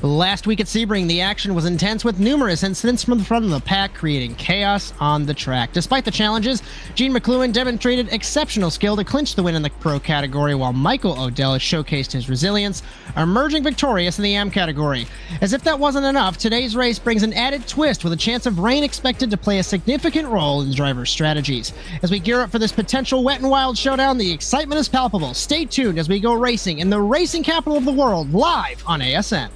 Last week at Sebring, the action was intense with numerous incidents from the front of the pack creating chaos on the track. Despite the challenges, Gene McLuhan demonstrated exceptional skill to clinch the win in the Pro category, while Michael Odell showcased his resilience, emerging victorious in the AM category. As if that wasn't enough, today's race brings an added twist with a chance of rain expected to play a significant role in the driver's strategies. As we gear up for this potential wet and wild showdown, the excitement is palpable. Stay tuned as we go racing in the racing capital of the world, live on ASN.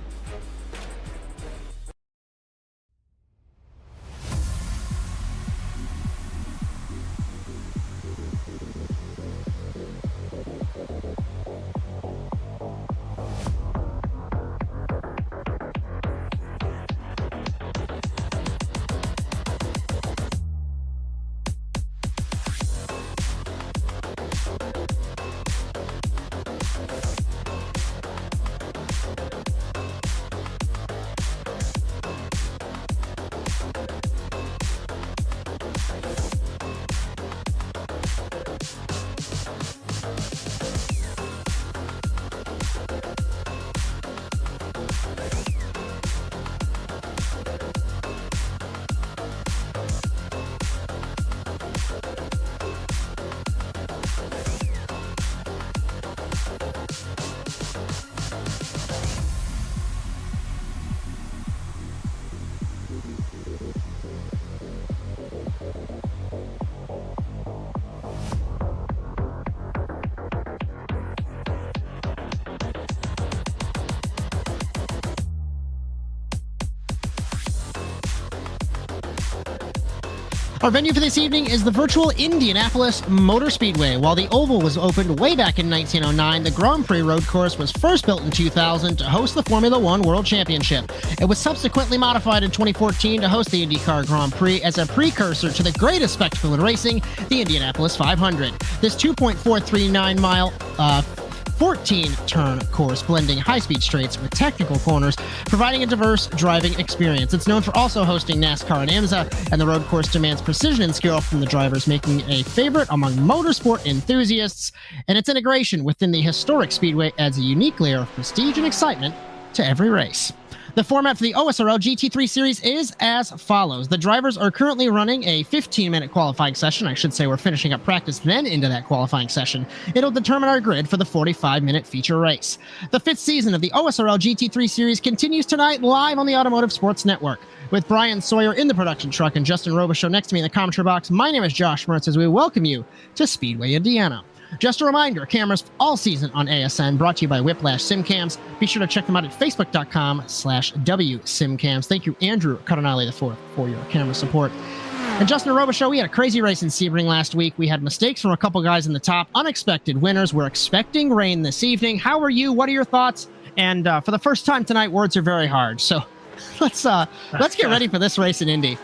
Our venue for this evening is the virtual Indianapolis Motor Speedway. While the Oval was opened way back in 1909, the Grand Prix road course was first built in 2000 to host the Formula One World Championship. It was subsequently modified in 2014 to host the IndyCar Grand Prix as a precursor to the greatest spectacle in racing, the Indianapolis 500. This 2.439-mile 14-turn course, blending high-speed straights with technical corners, providing a diverse driving experience. It's known for also hosting NASCAR and IMSA, and the road course demands precision and skill from the drivers, making it a favorite among motorsport enthusiasts. And its integration within the historic speedway adds a unique layer of prestige and excitement to every race. The format for the OSRL GT3 series is as follows. The drivers are currently running a 15-minute qualifying session. I should say we're finishing up practice then into that qualifying session. It'll determine our grid for the 45-minute feature race. The 5th season of the OSRL GT3 series continues tonight live on the Automotive Sports Network. With Bryan, Sawyer in the production truck and Justin Robichaud next to me in the commentary box, my name is Josh Mertz as we welcome you to Speedway, Indiana. Just a reminder, cameras all season on ASN, brought to you by Whiplash SimCams. Be sure to check them out at facebook.com/WSimCams. Thank you, Andrew Cardinale IV, for your camera support. And Justin Robichaud, we had a crazy race in Sebring last week. We had mistakes from a couple guys in the top, unexpected winners. We're expecting rain this evening. How are you? What are your thoughts? And for the first time tonight, words are very hard. So let's get ready for this race in Indy.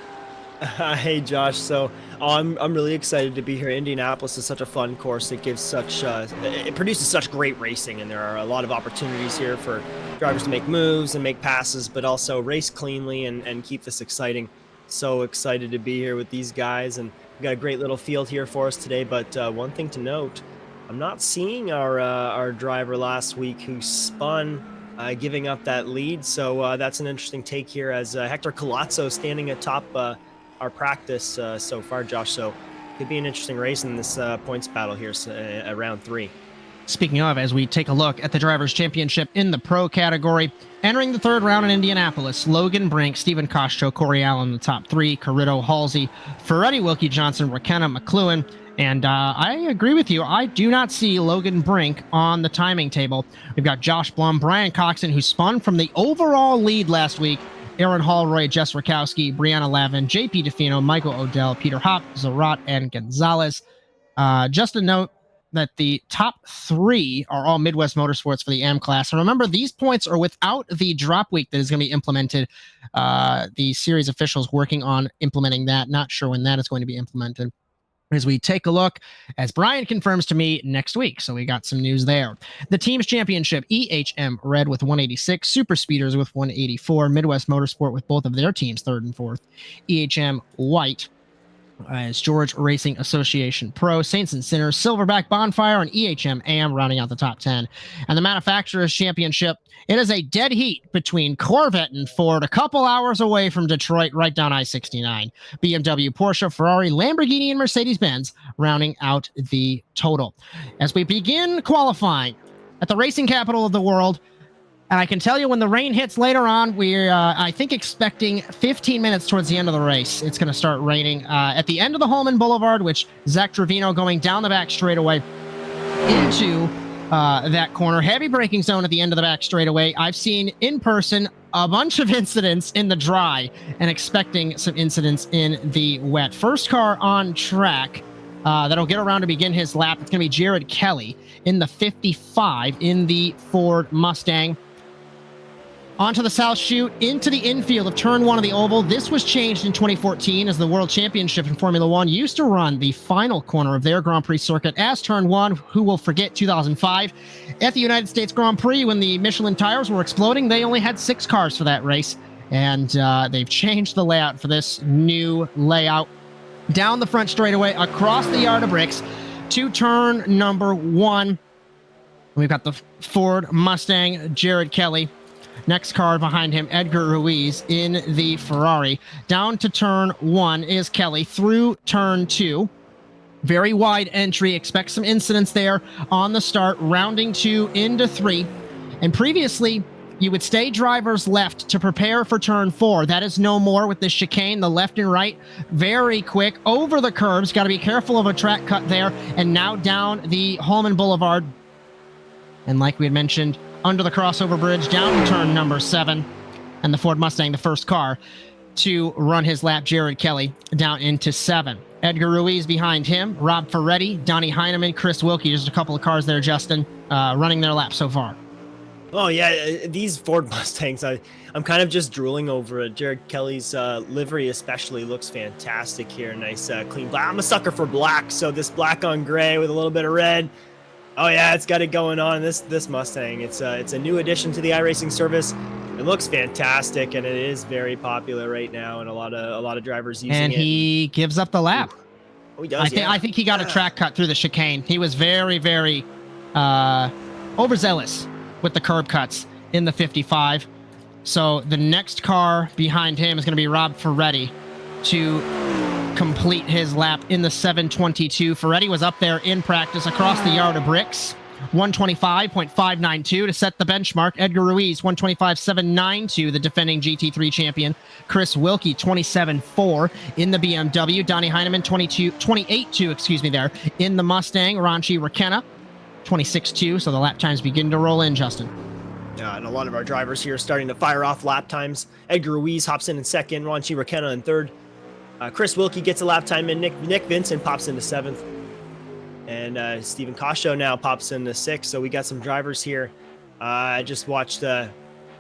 Hey Josh, so I'm really excited to be here. Indianapolis is such a fun course. It gives it produces such great racing, and there are a lot of opportunities here for drivers to make moves and make passes, but also race cleanly and keep this exciting. So excited to be here with these guys, and we've got a great little field here for us today. But one thing to note, I'm not seeing our driver last week who spun, giving up that lead. So that's an interesting take here as Hector Colazzo standing atop our practice so far, Josh. So could be an interesting race in this points battle here round 3. Speaking of, as we take a look at the Drivers' Championship in the Pro category, entering the 3rd round in Indianapolis, Logan Brink, Stephen Koscho, Corey Allen in the top 3, Carrito, Halsey, Ferretti, Wilkie Johnson, Rakenna, McLuhan. And I agree with you. I do not see Logan Brink on the timing table. We've got Josh Blum, Brian Coxon, who spun from the overall lead last week, Aaron Hallroy, Jess Rakowski, Brianna Lavin, JP DeFino, Michael Odell, Peter Hopp, Zarat, and Gonzalez. Just a note that the top 3 are all Midwest Motorsports for the AM class. And remember, these points are without the drop week that is going to be implemented. The series officials working on implementing that. Not sure when that is going to be implemented. As we take a look, as Bryan confirms to me, next week. So we got some news there. The team's championship, EHM Red with 186, Super Speeders with 184, Midwest Motorsport with both of their teams 3rd and 4th, EHM White as George Racing Association Pro, Saints and Sinners, Silverback Bonfire, and EHM AM rounding out the top 10. And the Manufacturers Championship, it is a dead heat between Corvette and Ford, a couple hours away from Detroit, right down I-69. BMW, Porsche, Ferrari, Lamborghini, and Mercedes-Benz rounding out the total. As we begin qualifying at the racing capital of the world, and I can tell you when the rain hits later on, we're, I think, expecting 15 minutes towards the end of the race. It's going to start raining at the end of the Holman Boulevard, which Zach Trevino going down the back straightaway into that corner. Heavy braking zone at the end of the back straightaway. I've seen in person a bunch of incidents in the dry and expecting some incidents in the wet. First car on track that'll get around to begin his lap. It's going to be Jared Kelly in the 55 in the Ford Mustang. Onto the South Chute, into the infield of turn 1 of the oval. This was changed in 2014 as the World Championship in Formula One used to run the final corner of their Grand Prix circuit as turn 1. Who will forget 2005? At the United States Grand Prix, when the Michelin tires were exploding, they only had 6 cars for that race. And they've changed the layout for this new layout. Down the front straightaway, across the yard of bricks, to turn number 1. We've got the Ford Mustang, Jared Kelly. Next car behind him, Edgar Ruiz in the Ferrari. Down to turn 1 is Kelly through turn 2. Very wide entry. Expect some incidents there on the start. Rounding 2 into 3. And previously, you would stay driver's left to prepare for turn 4. That is no more with this chicane, the left and right. Very quick over the curbs. Got to be careful of a track cut there. And now down the Holman Boulevard. And like we had mentioned, under the crossover bridge, down to turn number 7, and the Ford Mustang, the first car to run his lap, Jared Kelly, down into 7. Edgar Ruiz behind him, Rob Ferretti, Donnie Heineman, Chris Wilkie, just a couple of cars there, Justin, running their lap so far. Oh, yeah, these Ford Mustangs, I'm kind of just drooling over it. Jared Kelly's livery especially looks fantastic here. Nice, clean black. I'm a sucker for black, so this black on gray with a little bit of red. Oh yeah, it's got it going on. This Mustang. It's a new addition to the iRacing service. It looks fantastic, and it is very popular right now, and a lot of drivers using it. And he gives up the lap. Oh, he does. I think he got a track cut through the chicane. He was very, very overzealous with the curb cuts in the 55. So the next car behind him is going to be Rob Ferretti to complete his lap in the 722. Ferretti was up there in practice across the yard of bricks. 125.592 to set the benchmark. Edgar Ruiz, 125.792, the defending GT3 champion. Chris Wilkie, 27.4 in the BMW. Donnie Heineman, 28.2, there, in the Mustang. Ranchi Rakenna, 26.2, so the lap times begin to roll in, Justin. And a lot of our drivers here are starting to fire off lap times. Edgar Ruiz hops in second, Ranchi Rakenna in third. Chris Wilkie gets a lap time in. Nick Vincent pops into 7th. And Stephen Coscio now pops into 6th. So we got some drivers here. I just watched... oh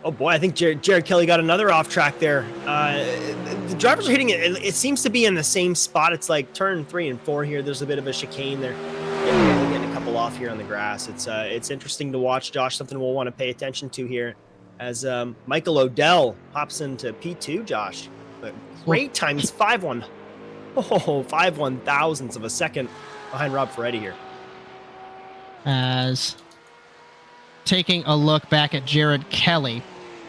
boy, I think Jared Kelly got another off track there. The drivers are hitting it. It seems to be in the same spot. It's like turn 3 and 4 here. There's a bit of a chicane there. Getting a couple off here on the grass. It's interesting to watch, Josh. Something we'll want to pay attention to here as Michael Odell hops into P2, Josh. Great time. He's 5 1/thousandths of a second behind Rob Ferretti here. As taking a look back at Jared Kelly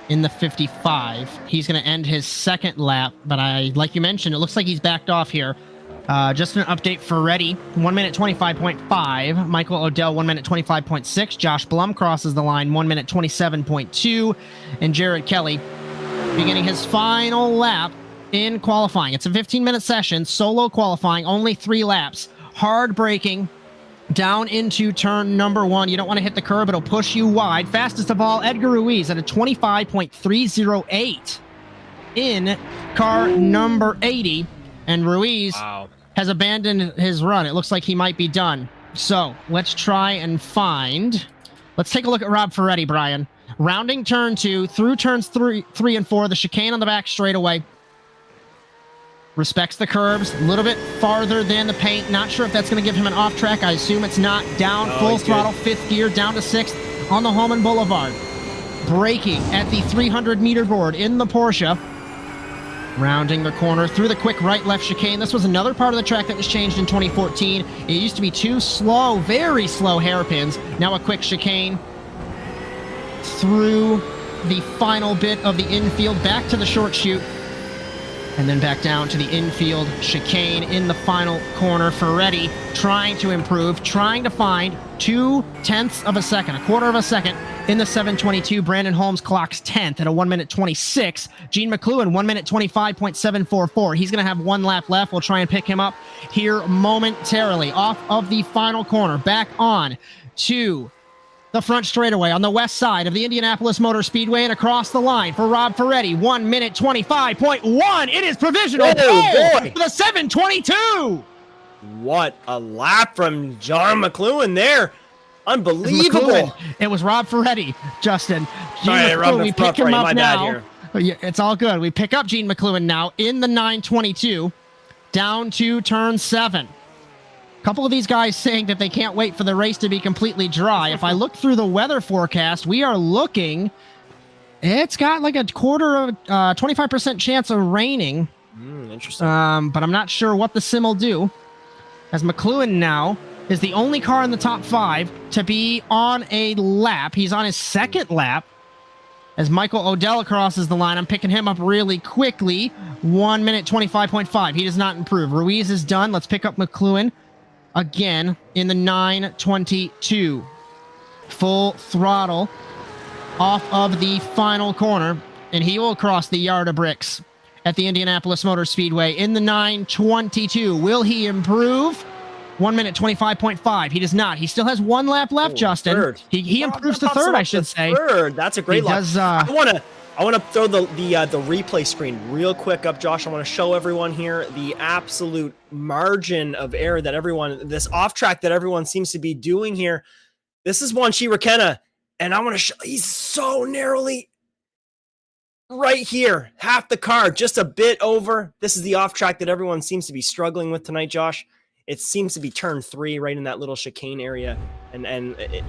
in the 55, he's going to end his second lap, but like you mentioned, it looks like he's backed off here. Just an update, Ferretti, 1 minute 25.5. Michael Odell, 1 minute 25.6. Josh Blum crosses the line, 1 minute 27.2. And Jared Kelly beginning his final lap in qualifying. It's a 15-minute session, solo qualifying, only 3 laps. Hard braking down into turn number 1. You don't want to hit the curb. It'll push you wide. Fastest of all, Edgar Ruiz at a 25.308 in car number 80. And Ruiz has abandoned his run. It looks like he might be done. So let's try and let's take a look at Rob Ferretti, Brian. Rounding turn 2 through turns 3 and 4, the chicane on the back straightaway. Respects the curbs, a little bit farther than the paint. Not sure if that's going to give him an off track. I assume it's not. Down, full throttle, 5th gear, down to 6th on the Holman Boulevard. Braking at the 300-meter board in the Porsche. Rounding the corner through the quick right-left chicane. This was another part of the track that was changed in 2014. It used to be two slow, very slow hairpins. Now a quick chicane through the final bit of the infield, back to the short chute, and then back down to the infield chicane in the final corner. Ferretti trying to improve, trying to find 0.2 of a second, a quarter of a second in the 722. Brandon Holmes clocks 10th at a 1:26. Gene McLuhan, 1:25.744. He's going to have one lap left. We'll try and pick him up here momentarily. Off of the final corner, back on to the front straightaway on the west side of the Indianapolis Motor Speedway, and across the line for Rob Ferretti, 1:25.1. It is provisional pole for the 722. What a lap from John McLuhan there. Unbelievable. It was Rob Ferretti, Justin. Sorry, we pick him up now. It's all good. We pick up Gene McLuhan now in the 922 down to turn 7. A couple of these guys saying that they can't wait for the race to be completely dry. If I look through the weather forecast, we are looking, it's got like a 25% chance of raining. Interesting. But I'm not sure what the sim will do, as McLuhan now is the only car in the top 5 to be on a lap. He's on his second lap as Michael Odell crosses the line. I'm picking him up really quickly. 1:25.5. He does not improve. Ruiz is done. Let's pick up McLuhan again in the 922. Full throttle off of the final corner, and he will cross the yard of bricks at the Indianapolis Motor Speedway in the 922. Will he improve? 1:25.5. He does not. He still has one lap left, Justin. Third. He improves to third, I should say. Third. That's a great lap. I want to throw the replay screen real quick up, Josh. I want to show everyone here the absolute margin of error that this off track that everyone seems to be doing here. This is Wanshi Rakena, and I want to show, he's so narrowly right here, half the car, just a bit over. This is the off track that everyone seems to be struggling with tonight, Josh. It seems to be turn 3 right in that little chicane area, and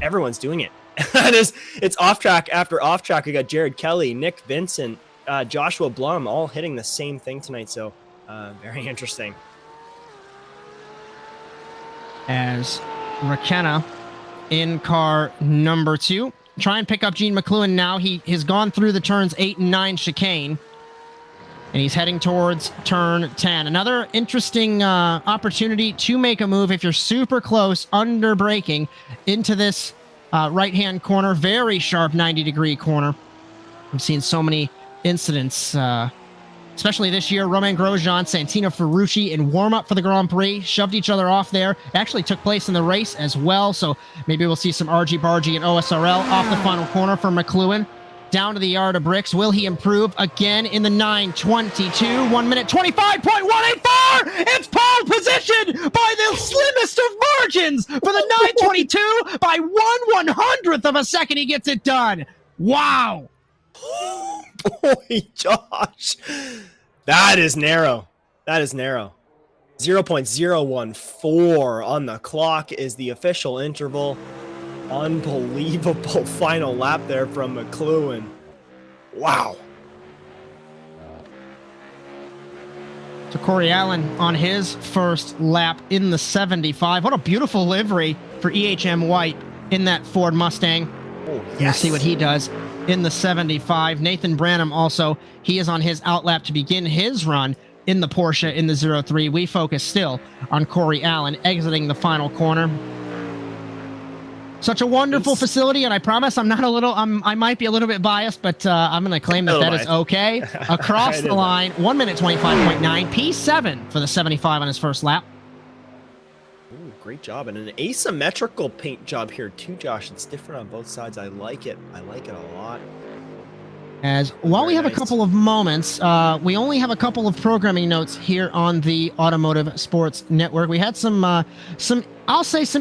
everyone's doing it. It's off track after off track. We got Jared Kelly, Nick Vincent, Joshua Blum, all hitting the same thing tonight. So very interesting. As Rakena in car number 2, try and pick up Gene McLuhan now. He has gone through the turns 8 and 9 chicane, and he's heading towards turn 10. Another interesting opportunity to make a move if you're super close under braking into this right-hand corner. Very sharp 90-degree corner. I've seen so many incidents, especially this year. Romain Grosjean, Santino Ferrucci in warm-up for the Grand Prix shoved each other off there. It actually took place in the race as well, so maybe we'll see some argy-bargy and OSRL off the final corner for McLuhan. Down to the yard of bricks. Will he improve again in the 922? 1:25.184. It's pole position by the slimmest of margins for the 922 by 1/100th of a second. He gets it done. Wow. Oh, boy, Josh. That is narrow. 0.014 on the clock is the official interval. Unbelievable final lap there from McLuhan. Wow. So Corey Allen on his first lap in the 75. What a beautiful livery for EHM White in that Ford Mustang. Oh, yes. We'll see what he does in the 75. Nathan Branham also, he is on his outlap to begin his run in the Porsche in the 03. We focus still on Corey Allen exiting the final corner. Such a wonderful facility, and I promise I'm not I might be a little bit biased, but I'm going to claim that is okay. Across the line, 1:25.9, P7 for the 75 on his first lap. Ooh, great job, and an asymmetrical paint job here too, Josh. It's different on both sides. I like it. I like it a lot. As while we have a couple of moments, we only have a couple of programming notes here on the Automotive Sports Network. We had some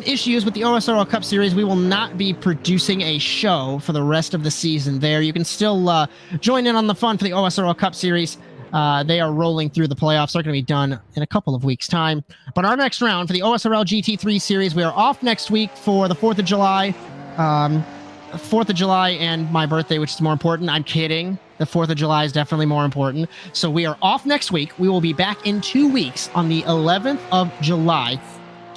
issues with the OSRL Cup Series. We will not be producing a show for the rest of the season there. You can still join in on the fun for the OSRL Cup Series. They are rolling through the playoffs. They're going to be done in a couple of weeks' time. But our next round for the OSRL GT3 Series, we are off next week for the 4th of July. 4th of July and my birthday, which is more important. I'm kidding. The 4th of July is definitely more important. So we are off next week. We will be back in 2 weeks on the 11th of July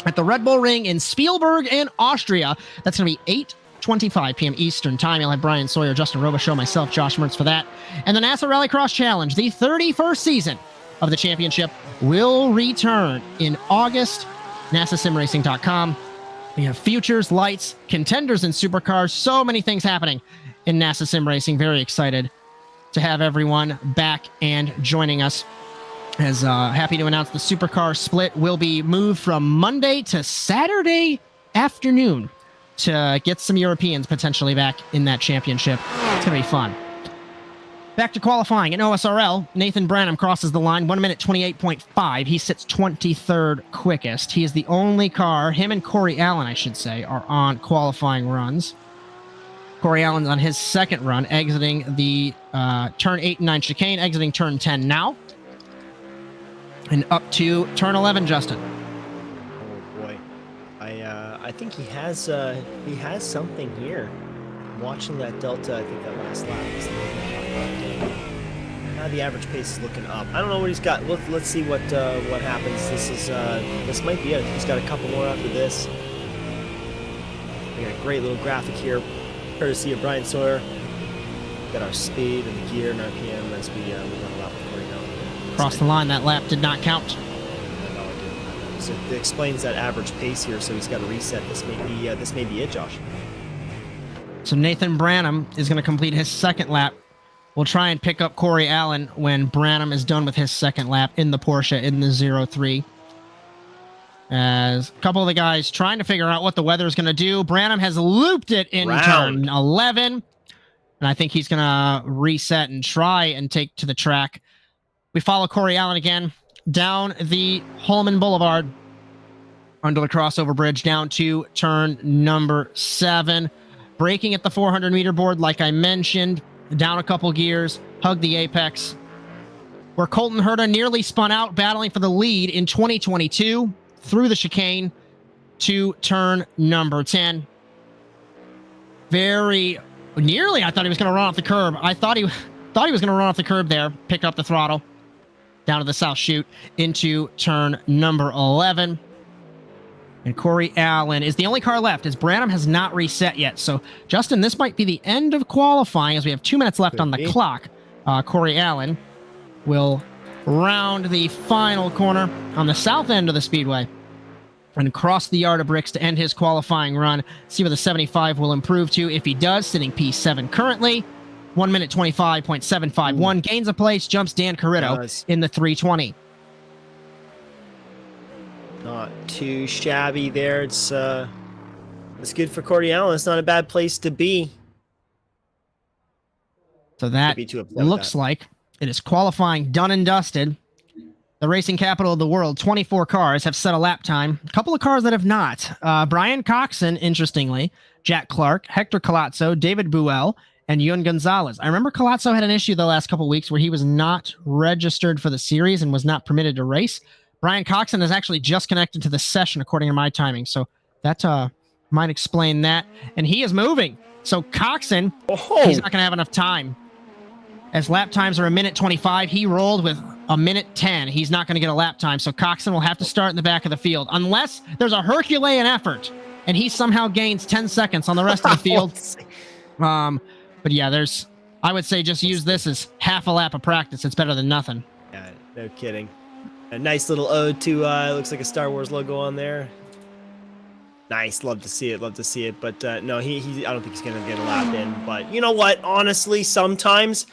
at the Red Bull Ring in Spielberg in Austria. That's going to be 8:25 p.m. Eastern Time. You'll have Bryan, Sawyer, Justin Robichaud, myself, Josh Mertz for that. And the NASA Rallycross Challenge, the 31st season of the championship, will return in August. NASASimRacing.com. We have futures, lights, contenders, and supercars. So many things happening in NASA Sim Racing. Very excited to have everyone back and joining us. As happy to announce the supercar split will be moved from Monday to Saturday afternoon to get some Europeans potentially back in that championship. It's going to be fun. Back to qualifying. In OSRL, Nathan Branham crosses the line, 1 minute 28.5. He sits 23rd quickest. He is the only car, him and Corey Allen, I should say, are on qualifying runs. Corey Allen's on his second run, exiting the turn 8 and 9 chicane, exiting turn 10 now. And up to turn 11, Justin. Oh boy, I think he has something here. Watching that delta, I think that last lap was a little bit up. Now the average pace is looking up. I don't know what he's got. Let's see what happens. This might be it. He's got a couple more after this. We got a great little graphic here, courtesy of Bryan Sawyer. Got our speed and the gear and RPM as we run a lap before you know. Across the line, that lap did not count. No, it didn't. So it explains that average pace here. So he's got to reset. This may be it, Josh. So Nathan Branham is going to complete his second lap. We'll try and pick up Corey Allen when Branham is done with his second lap in the Porsche in the 03. As a couple of the guys trying to figure out what the weather is going to do. Branham has looped it in turn 11. And I think he's going to reset and try and take to the track. We follow Corey Allen again down the Holman Boulevard under the crossover bridge down to turn number 7. Braking at the 400-meter board, like I mentioned, down a couple gears, hug the apex. Where Colton Herta nearly spun out, battling for the lead in 2022, through the chicane to turn number 10. Very nearly, I thought he was going to run off the curb. I thought he was going to run off the curb there, pick up the throttle, down to the south chute, into turn number 11. And Corey Allen is the only car left, as Branham has not reset yet. So, Justin, this might be the end of qualifying, as we have 2 minutes left on the clock. Corey Allen will round the final corner on the south end of the speedway and cross the yard of bricks to end his qualifying run. See where the 75 will improve to. If he does, sitting P7 currently. 1 minute 25.751. Gains a place, jumps Dan Carrito in the 320. Not too shabby there. It's good for Corey Allen. It's not a bad place to be. So that looks like it is qualifying done and dusted. The racing capital of the world, 24 cars have set a lap time. A couple of cars that have not. Brian Coxon, interestingly, Jack Clark, Hector Colazzo, David Buell, and Yun Gonzalez. I remember Colazzo had an issue the last couple of weeks where he was not registered for the series and was not permitted to race. Brian Coxon is actually just connected to the session, according to my timing. So that might explain that. And he is moving. So Coxon, he's not going to have enough time. As lap times are a minute 25, he rolled with a minute 10. He's not going to get a lap time. So Coxon will have to start in the back of the field. Unless there's a Herculean effort and he somehow gains 10 seconds on the rest of the field. But yeah, I would say just use this as half a lap of practice. It's better than nothing. Yeah, no kidding. A nice little ode to, looks like a Star Wars logo on there. Nice, love to see it. But no, I don't think he's gonna get a lap in. But you know what? Honestly, sometimes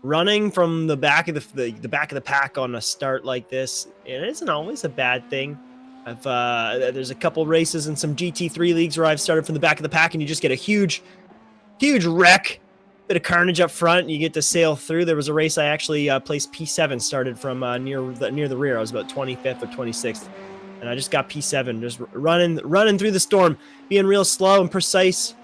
running from the back of the back of the pack on a start like this, it isn't always a bad thing. There's a couple races in some GT3 leagues where I've started from the back of the pack, and you just get a huge wreck. Bit of carnage up front, and you get to sail through. There was a race I actually placed P7, started from near the rear. I was about 25th or 26th, and I just got P7, just running through the storm, being real slow and precise,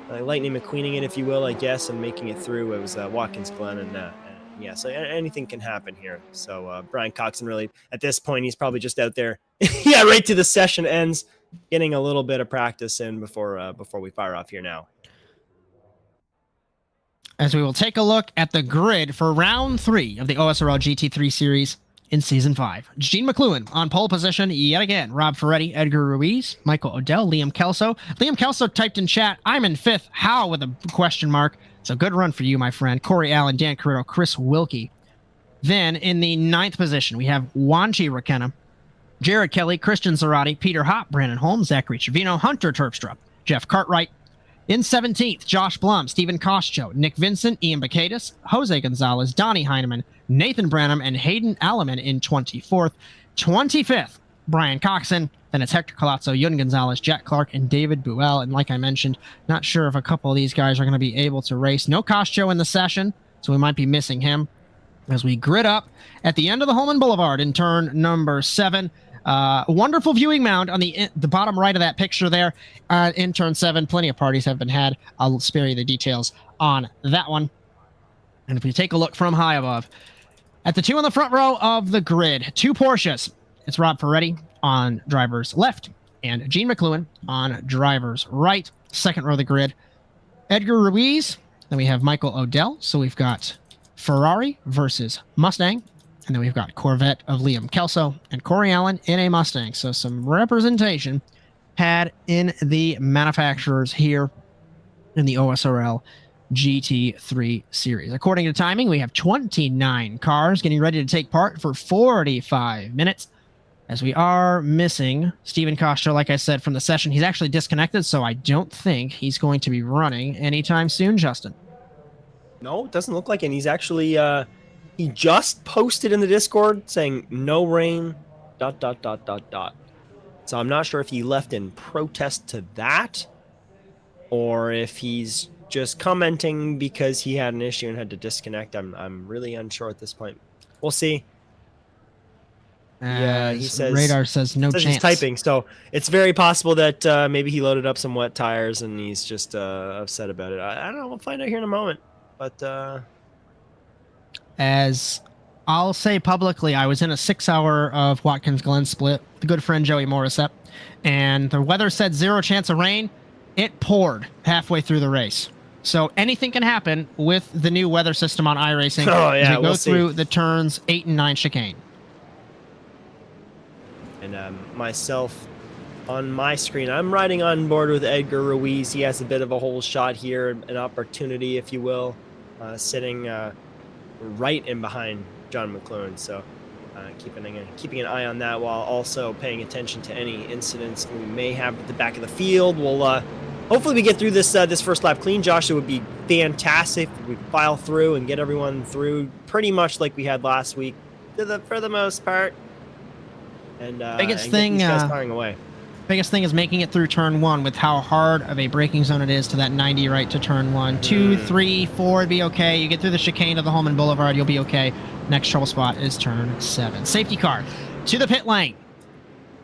lightning McQueening it, if you will, I guess, and making it through. It was Watkins Glen, and yeah, so anything can happen here. So Brian Coxon, really, at this point, he's probably just out there, yeah, right to the session ends, getting a little bit of practice in before we fire off here now. as we will take a look at the grid for round 3 of the OSRL GT3 series in Season 5. Gene McLuhan on pole position yet again. Rob Ferretti, Edgar Ruiz, Michael Odell, Liam Kelso. Liam Kelso typed in chat, I'm in 5th. How? With a question mark. It's a good run for you, my friend. Corey Allen, Dan Carrero, Chris Wilkie. Then in the 9th position, we have Wanji Rakenna, Jared Kelly, Christian Zarate, Peter Hopp, Brandon Holmes, Zachary Trevino, Hunter Terpstra, Jeff Cartwright. In 17th, Josh Blum, Stephen Kostcho, Nick Vincent, Ian Bacadis, Jose Gonzalez, Donnie Heineman, Nathan Branham, and Hayden Alleman in 24th. 25th, Brian Coxon. Then it's Hector Colazzo, Yun Gonzalez, Jack Clark, and David Buell. And like I mentioned, not sure if a couple of these guys are going to be able to race. No Kostcho in the session, so we might be missing him. As we grid up at the end of the Holman Boulevard in turn number 7. Wonderful viewing mound on the bottom right of that picture there in turn 7. Plenty of parties have been had. I'll spare you the details on that one. And if we take a look from high above, at the 2 on the front row of the grid, 2 Porsches. It's Rob Ferretti on driver's left and Gene McLuhan on driver's right. Second row of the grid, Edgar Ruiz. Then we have Michael Odell. So we've got Ferrari versus Mustang. And then we've got Corvette of Liam Kelso and Corey Allen in a Mustang. So some representation had in the manufacturers here in the OSRL GT3 series. According to timing, we have 29 cars getting ready to take part for 45 minutes. As we are missing Stephen Kostcho, like I said, from the session. He's actually disconnected, so I don't think he's going to be running anytime soon, Justin. No, it doesn't look like it. And he's actually... he just posted in the Discord saying no rain, ... So I'm not sure if he left in protest to that or if he's just commenting because he had an issue and had to disconnect. I'm really unsure at this point. We'll see. Yeah, he says radar says no chance. He's typing, so it's very possible that maybe he loaded up some wet tires and he's just upset about it. I don't know. We'll find out here in a moment. But as I'll say publicly, I was in a 6-hour of Watkins Glen split with the good friend Joey Morissette, and the weather said 0 chance of rain. It poured halfway through the race. So anything can happen with the new weather system on iRacing as we go through the turns 8 and 9 chicane. And myself on my screen, I'm riding on board with Edgar Ruiz. He has a bit of a whole shot here, an opportunity, if you will, sitting right in behind John McLuhan. So keeping an eye on that while also paying attention to any incidents we may have at the back of the field. We'll hopefully we get through this this first lap clean, Josh. It would be fantastic if we file through and get everyone through pretty much like we had last week for the most part. And biggest and thing, get these guys firing away. Biggest thing is making it through turn 1 with how hard of a braking zone it is to that 90 right to turn 1. 2, 3, 4 would be okay. You get through the chicane of the Holman Boulevard, you'll be okay. Next trouble spot is turn 7. Safety car to the pit lane.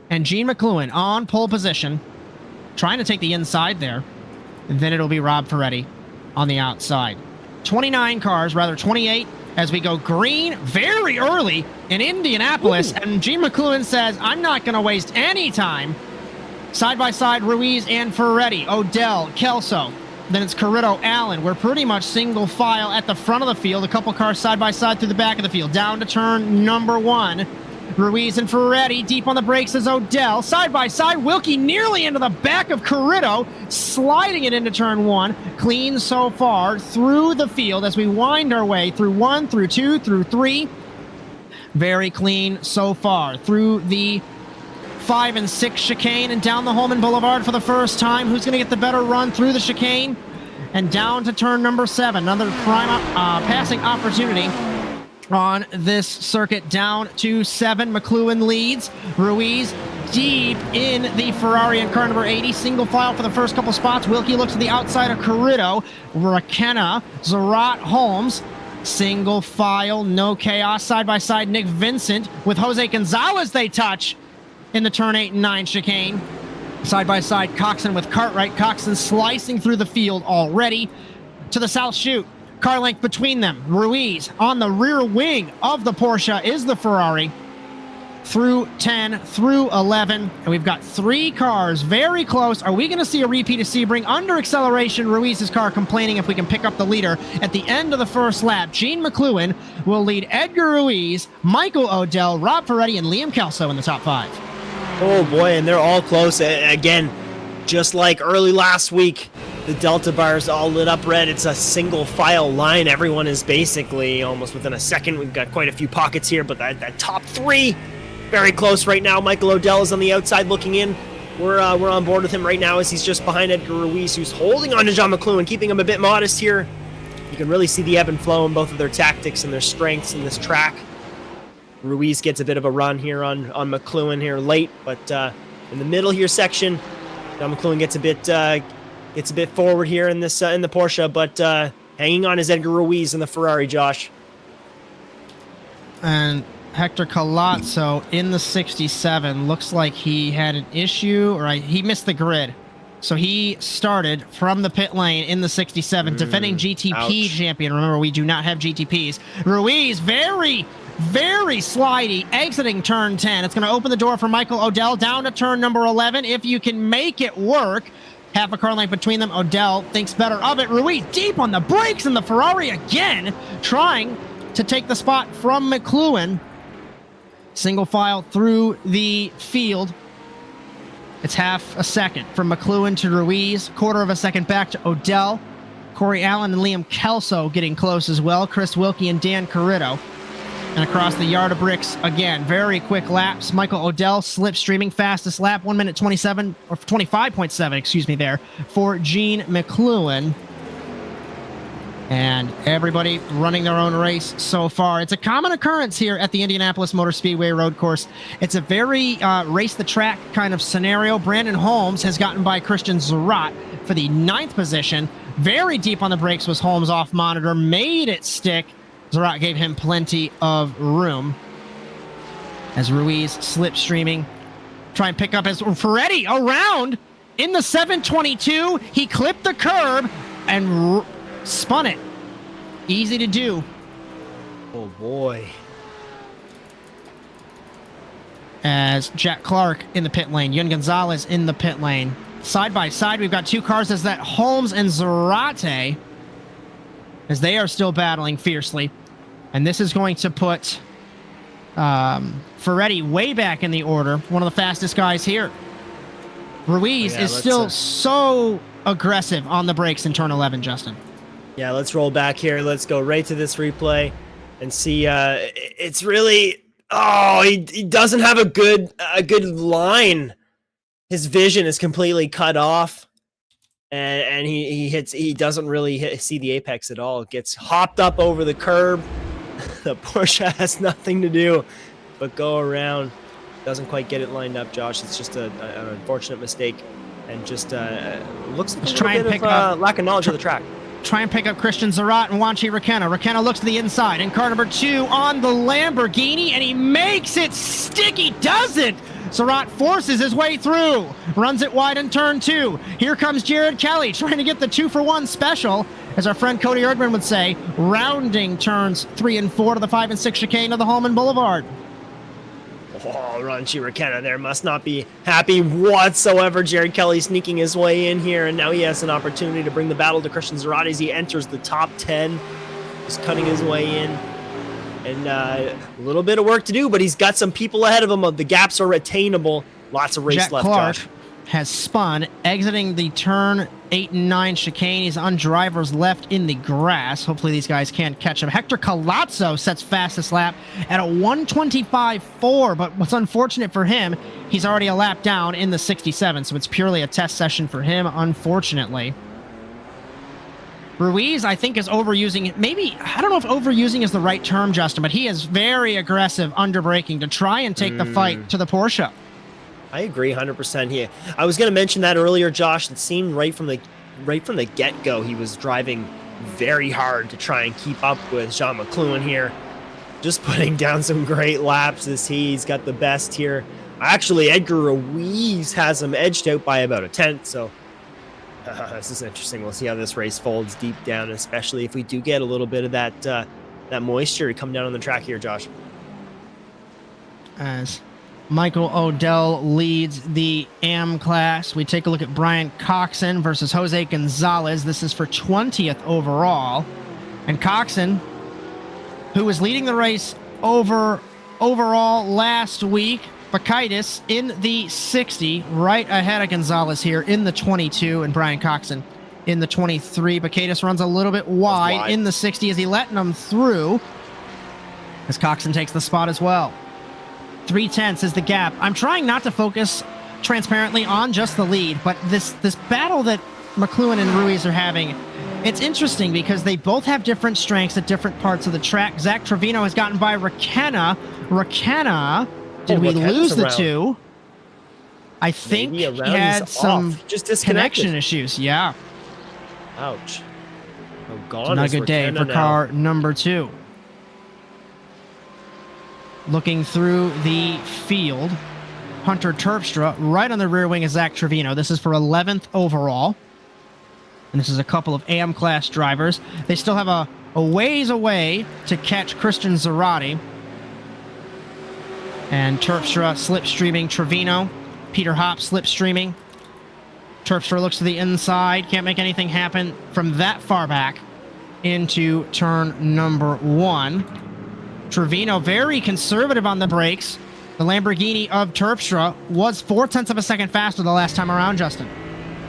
And Gene McLuhan on pole position, trying to take the inside there. And then it'll be Rob Ferretti on the outside. 29 cars, rather 28, as we go green very early in Indianapolis. Ooh. And Gene McLuhan says, I'm not going to waste any time. Side by side, Ruiz and Ferretti, Odell, Kelso. Then it's Carrito, Allen. We're pretty much single file at the front of the field. A couple cars side by side through the back of the field. Down to turn number 1. Ruiz and Ferretti. Deep on the brakes is Odell. Side by side, Wilkie nearly into the back of Carrito, sliding it into turn 1. Clean so far through the field as we wind our way through 1, through 2, through 3. Very clean so far through the 5 and 6 chicane and down the Holman Boulevard for the first time. Who's going to get the better run through the chicane? And down to turn number 7. Another prime passing opportunity on this circuit. Down to 7. McLuhan leads. Ruiz deep in the Ferrari in car number 80. Single file for the first couple spots. Wilkie looks to the outside of Carrito. Rakenna, Zarat, Holmes. Single file, no chaos. Side by side, Nick Vincent with Jose Gonzalez. They touch in the turn 8 and 9 chicane. Side by side, Coxon with Cartwright. Coxon slicing through the field already. To the south chute. Car length between them. Ruiz on the rear wing of the Porsche is the Ferrari. through 10, through 11, and we've got 3 cars very close. Are we going to see a repeat of Sebring? Under acceleration, Ruiz's car complaining if we can pick up the leader at the end of the first lap. Gene McLuhan will lead Edgar Ruiz, Michael Odell, Rob Ferretti, and Liam Kelso in the top 5. Oh boy, and they're all close. Again, just like early last week, the Delta bars all lit up red. It's a single file line. Everyone is basically almost within a second. We've got quite a few pockets here, but that top 3, very close right now. Michael Odell is on the outside looking in. We're on board with him right now as he's just behind Edgar Ruiz, who's holding on to John McLuhan, keeping him a bit modest here. You can really see the ebb and flow in both of their tactics and their strengths in this track. Ruiz gets a bit of a run here on McLuhan here late, but in the middle here section, John McLuhan gets a bit forward here in this in the Porsche, but hanging on is Edgar Ruiz in the Ferrari, Josh. And Hector Colazzo in the 67 looks like he had an issue, or he missed the grid. So he started from the pit lane in the 67, defending GTP champion. Remember, we do not have GTPs. Ruiz, very slidey, exiting turn 10. It's going to open the door for Michael Odell down to turn number 11. If you can make it work, half a car length between them. Odell thinks better of it. Ruiz deep on the brakes in the Ferrari again, trying to take the spot from McLuhan. Single file through the field. It's half a second from McLuhan to Ruiz, quarter of a second back to Odell. Corey Allen and Liam Kelso getting close as well. Chris Wilkie and Dan Carrito. And across the yard of bricks again, very quick laps. Michael Odell slipstreaming, fastest lap, 1 minute 27 or 25.7, excuse me, there for Gene McLuhan. And everybody running their own race so far. It's a common occurrence here at the Indianapolis Motor Speedway road course. It's a very race the track kind of scenario. Brandon Holmes has gotten by Christian Surratt for the 9th position. Very deep on the brakes was Holmes off monitor, made it stick. Surratt gave him plenty of room. As Ruiz slipstreaming, try and pick up as Ferretti around in the 722. He clipped the curb and spun it. Easy to do. Oh boy. As Jack Clark in the pit lane, Yun Gonzalez in the pit lane. Side by side, we've got 2 cars as that Holmes and Zarate, as they are still battling fiercely. And this is going to put Ferretti way back in the order. One of the fastest guys here. Ruiz is still so aggressive on the brakes in turn 11, Justin. Yeah, let's roll back here. Let's go right to this replay and see. It's really, he doesn't have a good line. His vision is completely cut off, and he doesn't really see the apex at all. Gets hopped up over the curb. The Porsche has nothing to do but go around. Doesn't quite get it lined up, Josh. It's just an unfortunate mistake, and just looks like a bit of lack of knowledge of the track. Try and pick up Christian Surratt and Wanchi Rakenna. Rakenna looks to the inside, and car number 2 on the Lamborghini, and he makes it stick. He doesn't. Surratt forces his way through, runs it wide in turn 2. Here comes Jared Kelly trying to get the 2-for-1 special, as our friend Cody Erdman would say, rounding turns 3 and 4 to the 5 and 6 chicane of the Holman Boulevard. Oh, Wanchi Rakenna there must not be happy whatsoever. Jared Kelly sneaking his way in here, and now he has an opportunity to bring the battle to Christian Surratt as he enters the top 10. Just cutting his way in. And a little bit of work to do, but he's got some people ahead of him. The gaps are attainable. Lots of race Jack left, Clark Josh. has spun, exiting the turn 8 and 9 chicane. He's on driver's left in the grass. Hopefully these guys can't catch him. Hector Colazzo sets fastest lap at a 1:25.4, but what's unfortunate for him, he's already a lap down in the 67, so it's purely a test session for him, unfortunately. Ruiz, I think, is overusing, maybe, I don't know if overusing is the right term, Justin, but he is very aggressive under braking to try and take the fight to the Porsche. I agree 100% here. I was going to mention that earlier, Josh. It seemed right from the get-go he was driving very hard to try and keep up with Jean McLuhan here. Just putting down some great laps as he's got the best here. Actually, Edgar Ruiz has him edged out by about a tenth, so this is interesting. We'll see how this race folds deep down, especially if we do get a little bit of that moisture come down on the track here, Josh. As Michael Odell leads the AM class. We take a look at Brian Coxon versus Jose Gonzalez. This is for 20th overall. And Coxon, who was leading the race overall last week, Bakaitis in the 60, right ahead of Gonzalez here in the 22, and Brian Coxon in the 23. Bakaitis runs a little bit wide in the 60 as he letting them through, as Coxon takes the spot as well. 3/10 is the gap. I'm trying not to focus transparently on just the lead, but this battle that McLuhan and Ruiz are having, it's interesting because they both have different strengths at different parts of the track. Zach Trevino has gotten by Rakenna. Did we lose the two? I think he had some connection issues. Yeah. Ouch. Oh, it's not a good day for car number 2. Looking through the field, Hunter Terpstra right on the rear wing of Zach Trevino. This is for 11th overall. And this is a couple of AM class drivers. They still have a ways away to catch Christian Zarate. And Terpstra slipstreaming Trevino. Peter Hopp slipstreaming. Terpstra looks to the inside. Can't make anything happen from that far back into turn number 1. Trevino very conservative on the brakes. The Lamborghini of Terpstra was 0.4 of a second faster the last time around, Justin.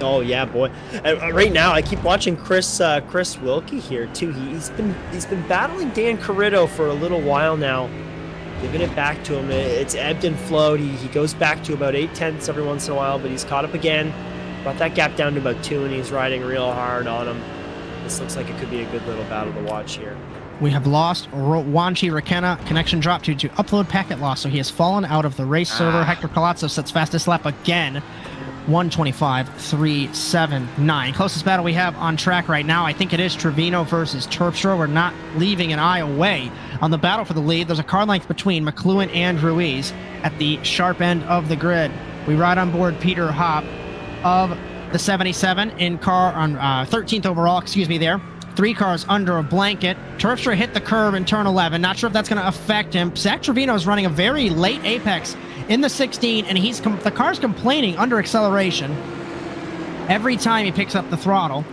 Oh yeah, boy. Right now, I keep watching Chris Wilkie here too. He's been battling Dan Carrito for a little while now, giving it back to him. It's ebbed and flowed. He goes back to about 0.8 every once in a while, but he's caught up again. Brought that gap down to about 2, and he's riding real hard on him. This looks like it could be a good little battle to watch here. We have lost Wanchi Rakenna. Connection dropped due to upload packet loss, so he has fallen out of the race server. Hector Palazzo sets fastest lap again. 1:25.379. Closest battle we have on track right now, I think it is Trevino versus Terpstra. We're not leaving an eye away on the battle for the lead. There's a car length between McLuhan and Ruiz at the sharp end of the grid. We ride on board Peter Hopp of the 77 in car on 13th overall, there. 3 cars under a blanket. Terpstra hit the curb in turn 11. Not sure if that's going to affect him. Zach Trevino is running a very late apex in the 16, and the car's complaining under acceleration every time he picks up the throttle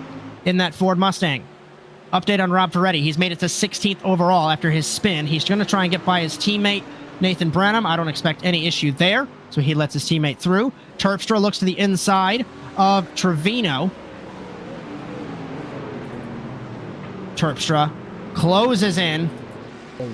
in that Ford Mustang. Update on Rob Ferretti. He's made it to 16th overall after his spin. He's going to try and get by his teammate, Nathan Brenham. I don't expect any issue there, so he lets his teammate through. Terpstra looks to the inside of Trevino. Terpstra closes in.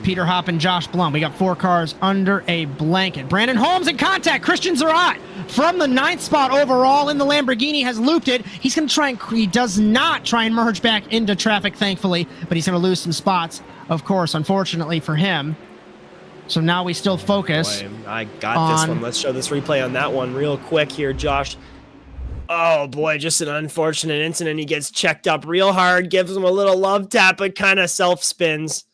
Peter Hopp and Josh Blum. We got 4 cars under a blanket. Brandon Holmes in contact. Christian Zarate from the 9th spot overall in the Lamborghini has looped it. He's going to try and... He does not try and merge back into traffic, thankfully, but he's going to lose some spots, of course, unfortunately for him. So now we still focus. Boy, I got this one. Let's show this replay on that one real quick here, Josh. Oh boy, just an unfortunate incident. He gets checked up real hard, gives him a little love tap, but kind of self-spins.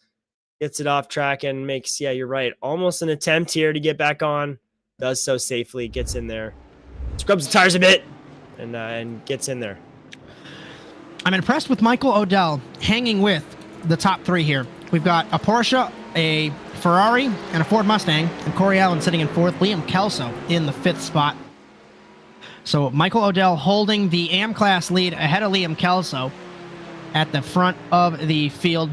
Gets it off track and makes, yeah, you're right, almost an attempt here to get back on. Does so safely, gets in there. Scrubs the tires a bit and gets in there. I'm impressed with Michael Odell hanging with the top 3 here. We've got a Porsche, a Ferrari, and a Ford Mustang, and Corey Allen sitting in 4th, Liam Kelso in the 5th spot. So Michael Odell holding the AM class lead ahead of Liam Kelso at the front of the field.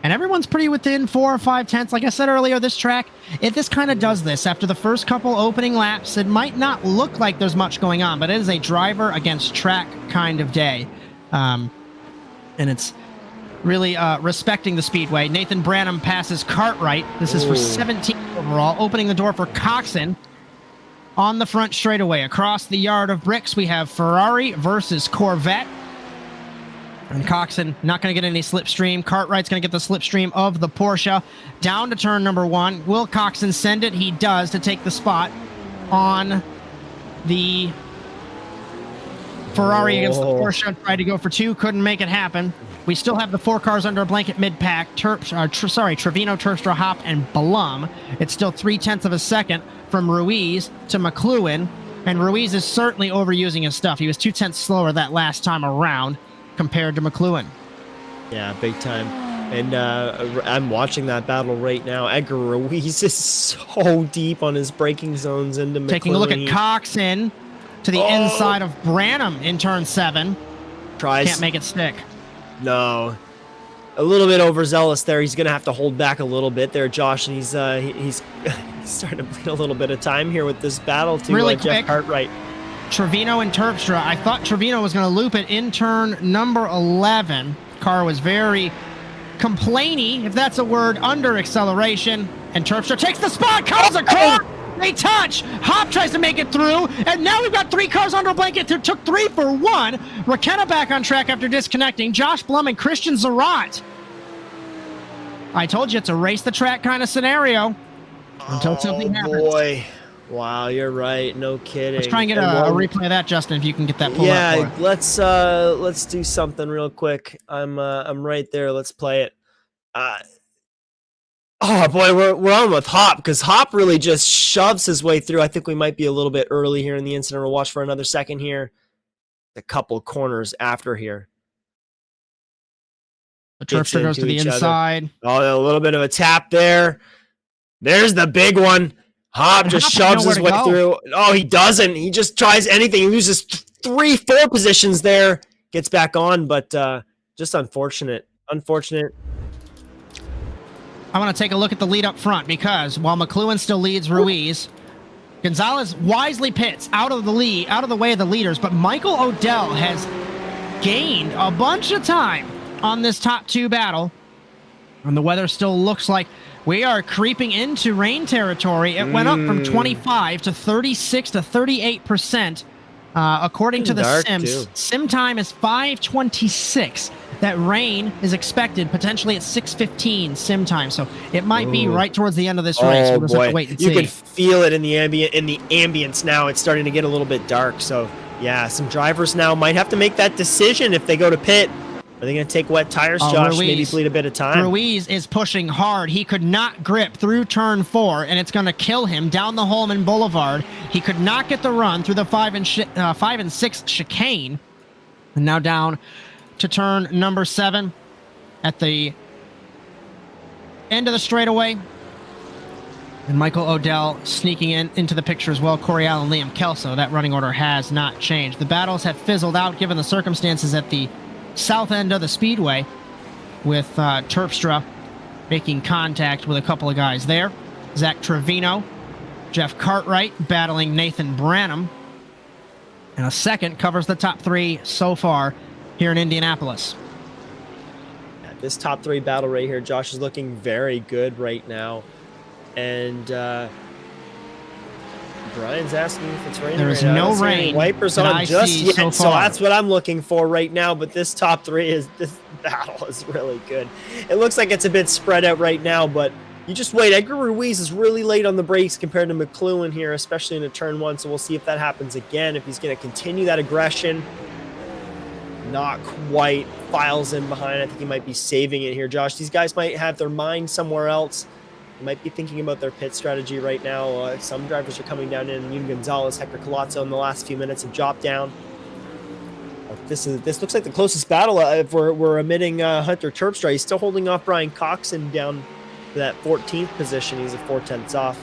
And everyone's pretty within 4 or 5 tenths. Like I said earlier, this track, this kind of does this. After the first couple opening laps, it might not look like there's much going on, but it is a driver against track kind of day. And it's really respecting the speedway. Nathan Branham passes Cartwright. This is for 17th overall, opening the door for Coxon. On the front straightaway, across the yard of bricks, we have Ferrari versus Corvette. And Coxon not going to get any slipstream. Cartwright's going to get the slipstream of the Porsche. Down to turn number 1. Will Coxon send it? He does, to take the spot on the Ferrari against the Porsche. Tried to go for 2, couldn't make it happen. We still have the 4 cars under a blanket mid-pack. Trevino, Terpstra, Hopp, and Blum. It's still 0.3 of a second from Ruiz to McLuhan. And Ruiz is certainly overusing his stuff. He was 0.2 slower that last time around compared to McLuhan. Yeah, big time. And I'm watching that battle right now. Edgar Ruiz is so deep on his braking zones into McLuhan. Taking a look at Coxon to the inside of Branham in turn 7. Can't make it stick. No. A little bit overzealous there. He's going to have to hold back a little bit there, Josh. And he's starting to bleed a little bit of time here with this battle to really Jeff Cartwright. Trevino and Terpstra. I thought Trevino was going to loop it in turn number 11. Car was very complainy, if that's a word, under acceleration. And Terpstra takes the spot, comes across. They touch. Hop tries to make it through. And now we've got 3 cars under a blanket. It took 3 for 1. Rakenna back on track after disconnecting. Josh Blum and Christian Zarat. I told you it's a race the track kind of scenario. Until something happens. Oh, boy. Wow, you're right. No kidding. Let's try and get a replay of that, Justin, if you can get that pulled up. Yeah, let's do something real quick. I'm right there. Let's play it. Oh boy, we're on with Hop, because Hop really just shoves his way through. I think we might be a little bit early here in the incident. We'll watch for another second here. A couple corners after here. The Terpstra goes to the inside. Oh, a little bit of a tap there. There's the big one. Hop just shoves his way through. Oh, he doesn't. He just tries anything. He loses 3-4 positions there. Gets back on, but just unfortunate. Unfortunate. I want to take a look at the lead up front, because while McLuhan still leads Ruiz, Gonzalez wisely pits out of the lead, out of the way of the leaders, but Michael Odell has gained a bunch of time on this top 2 battle, and the weather still looks like we are creeping into rain territory. It went up from 25 to 36 to 38%, according to the Sims. Sim time is 5:26. That rain is expected potentially at 6:15 sim time, so it might be right towards the end of this race. Oh, we'll just have to wait and see. You can feel it in the ambience now. It's starting to get a little bit dark. So yeah, some drivers now might have to make that decision if they go to pit. Are they going to take wet tires, Josh? Ruiz, maybe bleed a bit of time. Ruiz is pushing hard. He could not grip through turn 4, and it's going to kill him down the Holman Boulevard. He could not get the run through the 5 and 6 chicane, and now down to turn number 7 at the end of the straightaway. And Michael Odell sneaking into the picture as well. Corey Allen, Liam Kelso. That running order has not changed. The battles have fizzled out given the circumstances at the south end of the speedway, with Terpstra making contact with a couple of guys there. Zach Trevino, Jeff Cartwright battling Nathan Branham. And a second covers the top 3 so far here in Indianapolis. Yeah, this top 3 battle right here, Josh, is looking very good right now. And Brian's asking if it's raining. There is no rain. Wipers on just yet, so that's what I'm looking for right now. But this top 3 this battle is really good. It looks like it's a bit spread out right now, but you just wait. Edgar Ruiz is really late on the brakes compared to McLuhan here, especially in a turn 1. So we'll see if that happens again. If he's going to continue that aggression. Not quite. Files in behind. I think he might be saving it here, Josh. These guys might have their mind somewhere else. They might be thinking about their pit strategy right now. Some drivers are coming down in. Yun Gonzalez, Hector Colazzo in the last few minutes have dropped down. This looks like the closest battle if we're omitting Hunter Terpstra. He's still holding off Bryan Coxon down to that 14th position. He's a 4/10 off.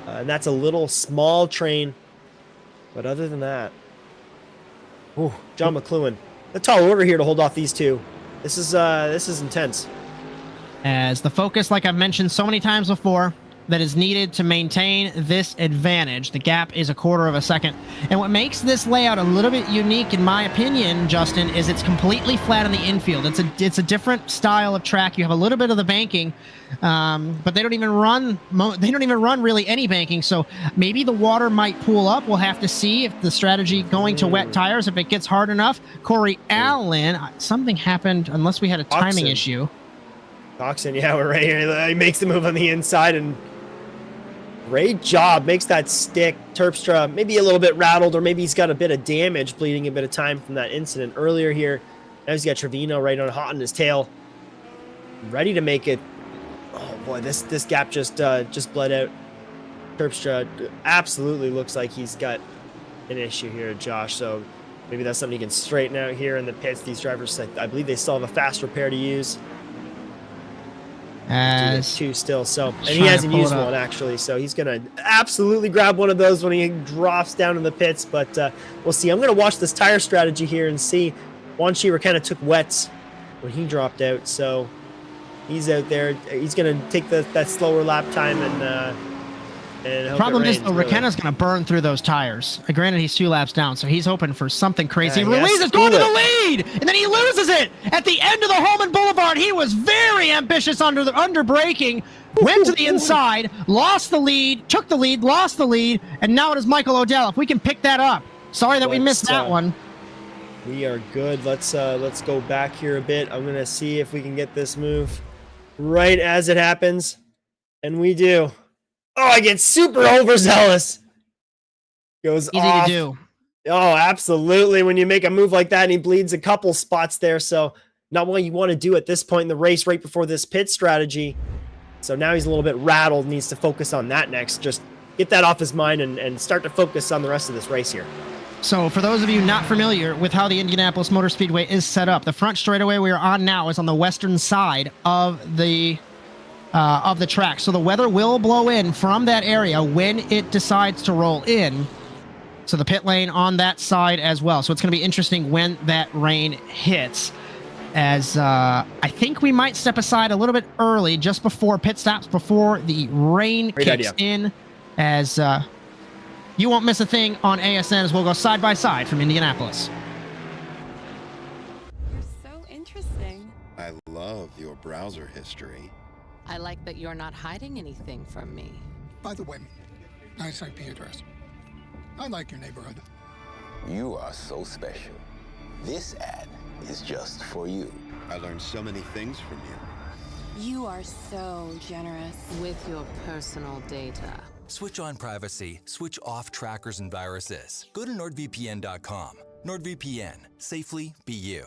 And that's a little small train. But other than that, John McLuhan. A tall order here to hold off these two. This is intense. As the focus, like I've mentioned so many times before, that is needed to maintain this advantage. The gap is 1/4 of a second. And what makes this layout a little bit unique, in my opinion, Justin, is it's completely flat in the infield. It's a different style of track. You have a little bit of the banking, but they don't even run really any banking. So maybe the water might pool up. We'll have to see if the strategy going to wet tires, if it gets hard enough. Corey Allen, something happened, unless we had a timing issue. Coxon, yeah, we're right here. He makes the move on the inside, and great job. Makes that stick. Terpstra maybe a little bit rattled, or maybe he's got a bit of damage, bleeding a bit of time from that incident earlier here. Now he's got Trevino right on hot on his tail, ready to make it. Oh boy, this gap just bled out. Terpstra absolutely looks like he's got an issue here, Josh. So maybe that's something he can straighten out here in the pits. These drivers, I believe they still have a fast repair to use. As two still. So, and trying he to hasn't pull it used up. one actually. So he's gonna absolutely grab one of those when he drops down in the pits. But we'll see. I'm gonna watch this tire strategy here and see. Juan Shearer kind of took wets when he dropped out, so he's out there. He's gonna take that slower lap time and hope problem it is, rains, though, really. Rakenna's going to burn through those tires. Granted, he's 2 laps down, so he's hoping for something crazy. Yeah, he has Ruiz to is going to cool the lead, and then he loses it at the end of the Holman Boulevard. He was very ambitious under braking, went to the inside, lost the lead, took the lead, lost the lead, and now it is Michael O'Dell. If we can pick that up. Sorry that we missed that one. We are good. Let's go back here a bit. I'm gonna see if we can get this move right as it happens, and we do. Oh, I get super overzealous. Goes Easy off. to do. Oh, absolutely. When you make a move like that and he bleeds a couple spots there, so not what you want to do at this point in the race right before this pit strategy. So now he's a little bit rattled, needs to focus on that next. Just get that off his mind and start to focus on the rest of this race here. So for those of you not familiar with how the Indianapolis Motor Speedway is set up, the front straightaway we are on now is on the western side of the track. So the weather will blow in from that area when it decides to roll in. So the pit lane on that side as well. So it's going to be interesting when that rain hits. As I think we might step aside a little bit early, just before pit stops, before the rain kicks in. As you won't miss a thing on ASN as we'll go side by side from Indianapolis. You're so interesting. I love your browser history. I like that you're not hiding anything from me. By the way, nice IP address. I like your neighborhood. You are so special. This ad is just for you. I learned so many things from you. You are so generous. With your personal data. Switch on privacy, switch off trackers and viruses. Go to nordvpn.com. NordVPN. Safely be you.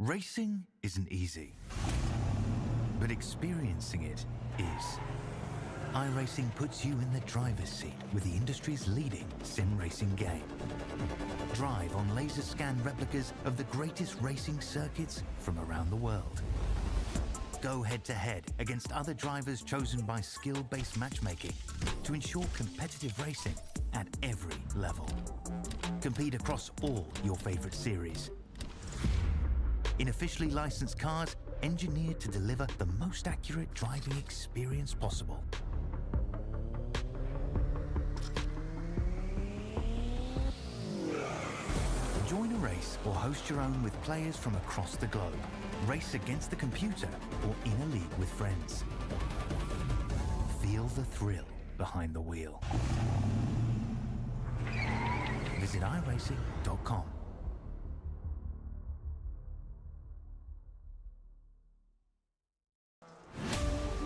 Racing isn't easy, but experiencing it is. iRacing puts you in the driver's seat with the industry's leading sim racing game. Drive on laser scan replicas of the greatest racing circuits from around the world. Go head-to-head against other drivers chosen by skill-based matchmaking to ensure competitive racing at every level. Compete across all your favorite series. In officially licensed cars, engineered to deliver the most accurate driving experience possible. Join a race or host your own with players from across the globe. Race against the computer or in a league with friends. Feel the thrill behind the wheel. Visit iRacing.com.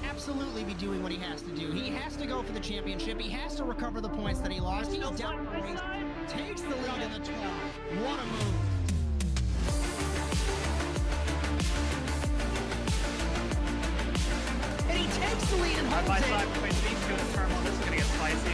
Absolutely be doing what he has to do. He has to go for the championship. He has to recover the points that he lost. He's down the race, takes the lead in the 12. What a move. And he takes the lead and holds Side by it. side between these two in turn one. This is going to get spicy.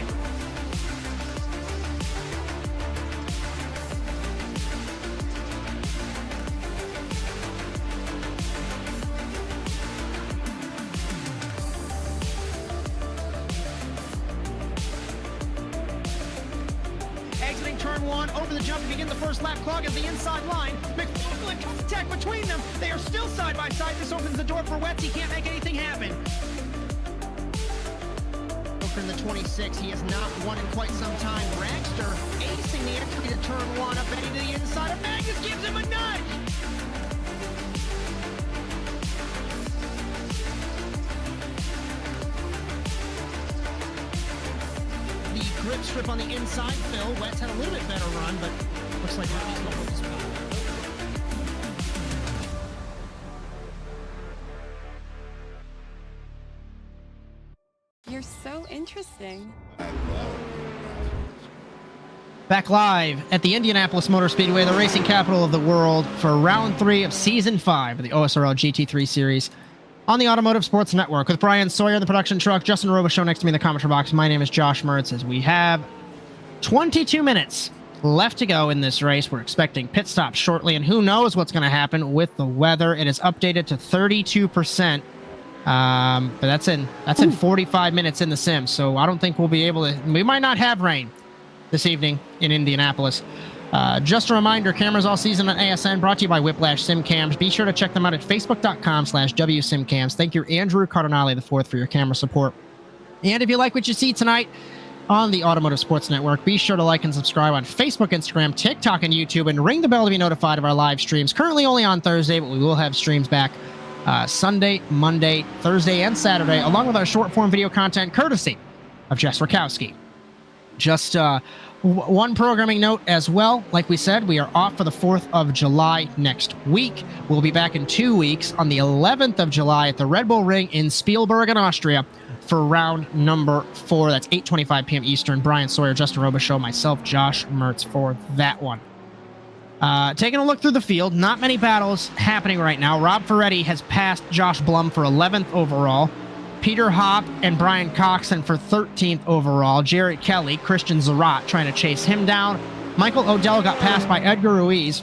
Exiting turn one, over the jump to begin the first lap, clog at the inside line. McFarland contact between them. They are still side by side. This opens the door for Wetz. He can't make anything happen. Over in the 26, he has not won in quite some time. Dragster acing the entry to turn one, up heading to the inside of Magnus, gives him a nudge. The grip strip on the inside, Phil. Wetz had a little bit better run, but looks like he's going to hold his power. You're so interesting. I love your browser history. Back live at the Indianapolis Motor Speedway, the racing capital of the world, for round 3 of season 5 of the OSRL GT3 series on the Automotive Sports Network with Bryan, Sawyer in the production truck, Justin Robichaud next to me in the commentary box. My name is Josh Mertz. As we have 22 minutes left to go in this race, we're expecting pit stops shortly, and who knows what's going to happen with the weather. It is updated to 32%. But that's in 45 minutes in the sim, so I don't think we'll be able to. We might not have rain this evening in Indianapolis. Just a reminder, cameras all season on ASN, brought to you by Whiplash Sim Cams. Be sure to check them out at facebook.com/WSimCams. Thank you, Andrew Cardinale IV, for your camera support. And if you like what you see tonight on the Automotive Sports Network, be sure to like and subscribe on Facebook, Instagram, TikTok, and YouTube, and ring the bell to be notified of our live streams. Currently only on Thursday, but we will have streams back Sunday, Monday, Thursday, and Saturday, along with our short-form video content courtesy of Jess Rakowski. Just one programming note as well. Like we said, we are off for the 4th of July next week. We'll be back in 2 weeks on the 11th of July at the Red Bull Ring in Spielberg in Austria for round number 4. That's 8:25 p.m. Eastern. Bryan, Sawyer, Justin Robichaud, myself, Josh Mertz for that one. Taking a look through the field, not many battles happening right now. Rob Ferretti has passed Josh Blum for 11th overall. Peter Hopp and Brian Coxon for 13th overall. Jarrett Kelly, Christian Zarat trying to chase him down. Michael Odell got passed by Edgar Ruiz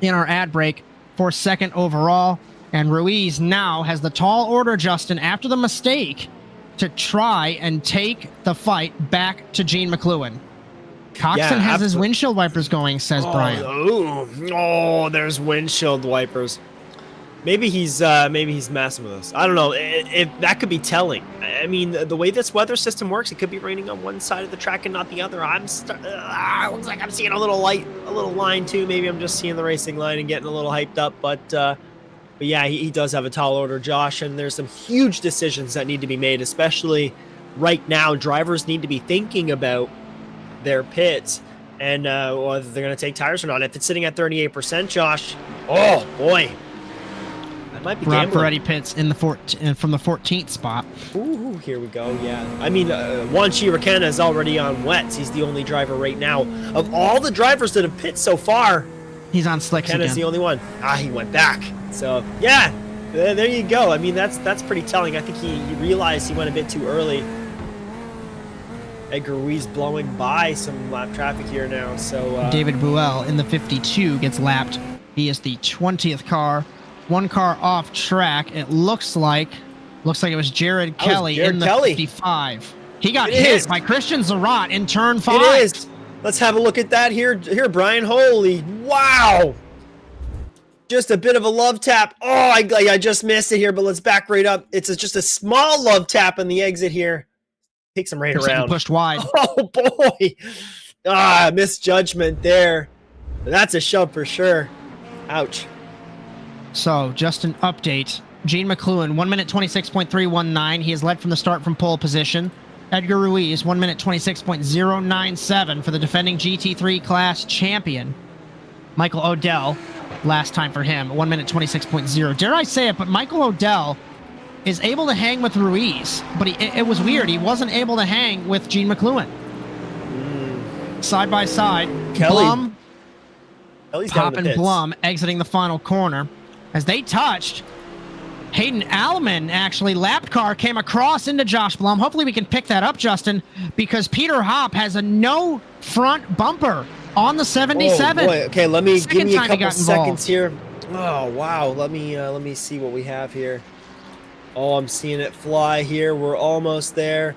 in our ad break for 2nd overall. And Ruiz now has the tall order, Justin, after the mistake, to try and take the fight back to Gene McLuhan. Coxon has his windshield wipers going, says Bryan. Oh, there's windshield wipers. Maybe he's messing with us. I don't know. If that could be telling. I mean, the way this weather system works, it could be raining on one side of the track and not the other. Looks like I'm seeing a little line too. Maybe I'm just seeing the racing line and getting a little hyped up. But yeah, he does have a tall order, Josh. And there's some huge decisions that need to be made, especially right now. Drivers need to be thinking about their pits and whether they're going to take tires or not. If it's sitting at 38%, Josh, oh boy, that might be Rob gambling. Ferretti pits in the from the 14th spot. Ooh, here we go. Yeah, I mean, Juan Chiricana is already on wets. He's the only driver right now of all the drivers that have pit so far. He's on slicks again. Kenna's the only one. He went back. So yeah, there you go. I mean, that's pretty telling. I think he realized he went a bit too early. Edgar Ruiz blowing by some lap traffic here now. So David Buell in the 52 gets lapped. He is the 20th car. One car off track. It looks like it was Jared Kelly in the 55. He got hit by Christian Zarat in turn 5. It is. Let's have a look at that here, Bryan. Holy wow! Just a bit of a love tap. Oh, I just missed it here, but let's back right up. It's just a small love tap on the exit here. Takes him right around. Pushed wide. Oh boy! Misjudgment there. That's a shove for sure. Ouch. So, just an update. Gene McLuhan, 1 minute 26.319. He has led from the start from pole position. Edgar Ruiz, 1 minute 26.097 for the defending GT3 class champion. Michael Odell, last time for him, 1 minute 26.0. Dare I say it, but Michael Odell is able to hang with Ruiz, but it was weird. He wasn't able to hang with Gene McLuhan. Side by side. Blum, Pop and Blum exiting the final corner. As they touched, Hayden Alleman, actually, lap car came across into Josh Blum. Hopefully we can pick that up, Justin, because Peter Hopp has a no front bumper on the 77. Oh, boy. Okay, give me a couple seconds involved here. Oh, wow. Let me see what we have here. Oh, I'm seeing it fly here. We're almost there.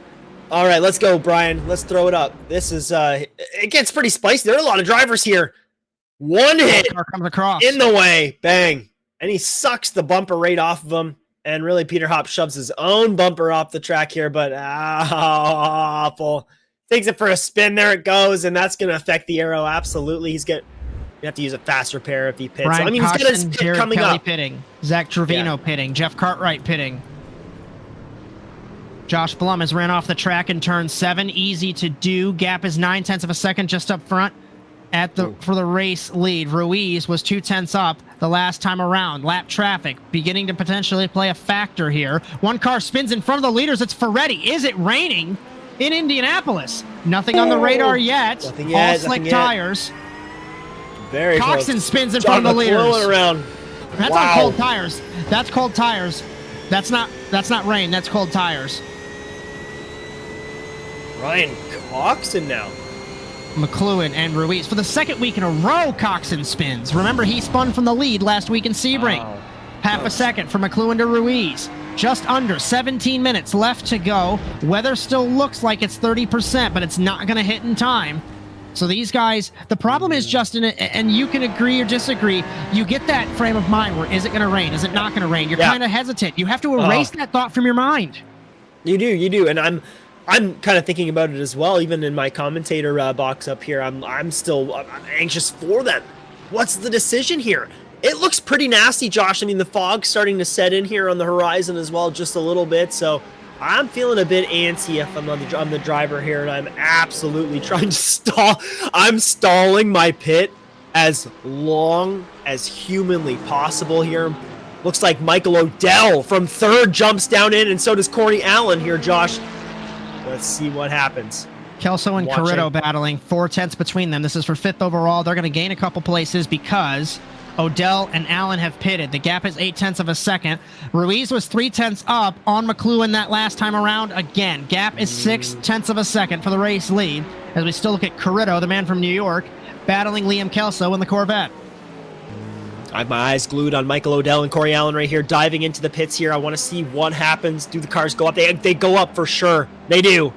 All right, let's go, Brian. Let's throw it up. This is it gets pretty spicy. There are a lot of drivers here. One hit car comes across in the way. Bang. And he sucks the bumper right off of him. And really, Peter Hopp shoves his own bumper off the track here, but awful. Takes it for a spin. There it goes, and that's going to affect the aero. Absolutely. You have to use a fast repair if he pits. Brian He's got his pit Jared coming Kelly up. pitting. Zach Trevino pitting. Jeff Cartwright pitting. Josh Blum has ran off the track in turn 7. Easy to do. Gap is 0.9 of a second just up front for the race lead. Ruiz was 0.2 up the last time around. Lap traffic beginning to potentially play a factor here. One car spins in front of the leaders. It's Ferretti. Is it raining in Indianapolis? Nothing on the radar yet. All slick tires. Very Coxon close. spins in front of the leaders. Around. That's not cold tires. That's cold tires. That's not rain. That's cold tires. Ryan Coxon now. McLuhan and Ruiz. For the second week in a row, Coxon spins. Remember, he spun from the lead last week in Sebring. Wow. Half a second for McLuhan to Ruiz. Just under 17 minutes left to go. Weather still looks like it's 30%, but it's not going to hit in time. So these guys, the problem is, Justin, and you can agree or disagree, you get that frame of mind where is it going to rain? Is it not going to rain? You're kind of hesitant. You have to erase that thought from your mind. You do. And I'm kind of thinking about it as well. Even in my commentator box up here, I'm anxious for them. What's the decision here? It looks pretty nasty, Josh. I mean, the fog's starting to set in here on the horizon as well, just a little bit. So I'm feeling a bit antsy if I'm the driver here, and I'm absolutely trying to stall. I'm stalling my pit as long as humanly possible here. Looks like Michael Odell from third jumps down in, and so does Corey Allen here, Josh. Let's see what happens. Kelso and Carrito battling, 4/10 between them. This is for 5th overall. They're going to gain a couple places because Odell and Allen have pitted. The gap is 0.8 of a second. Ruiz was 0.3 up on McLuhan that last time around. Again, gap is 0.6 of a second for the race lead. As we still look at Carrito, the man from New York, battling Liam Kelso in the Corvette. I have my eyes glued on Michael Odell and Corey Allen right here, diving into the pits here. I want to see what happens. Do the cars go up? They go up for sure. They do.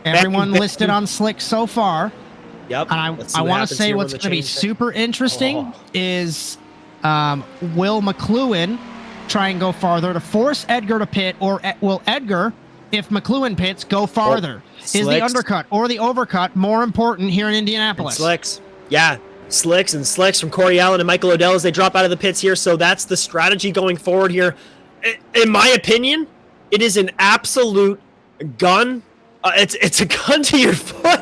Everyone listed on slick so far. Yep. And I want to say what's going to be super interesting is will McLuhan try and go farther to force Edgar to pit, or will Edgar, if McLuhan pits, go farther? Is the undercut or the overcut more important here in Indianapolis? And slicks. Yeah. Slicks from Corey Allen and Michael Odell as they drop out of the pits here. So that's the strategy going forward here. In my opinion, it is an absolute gun. It's a gun to your foot.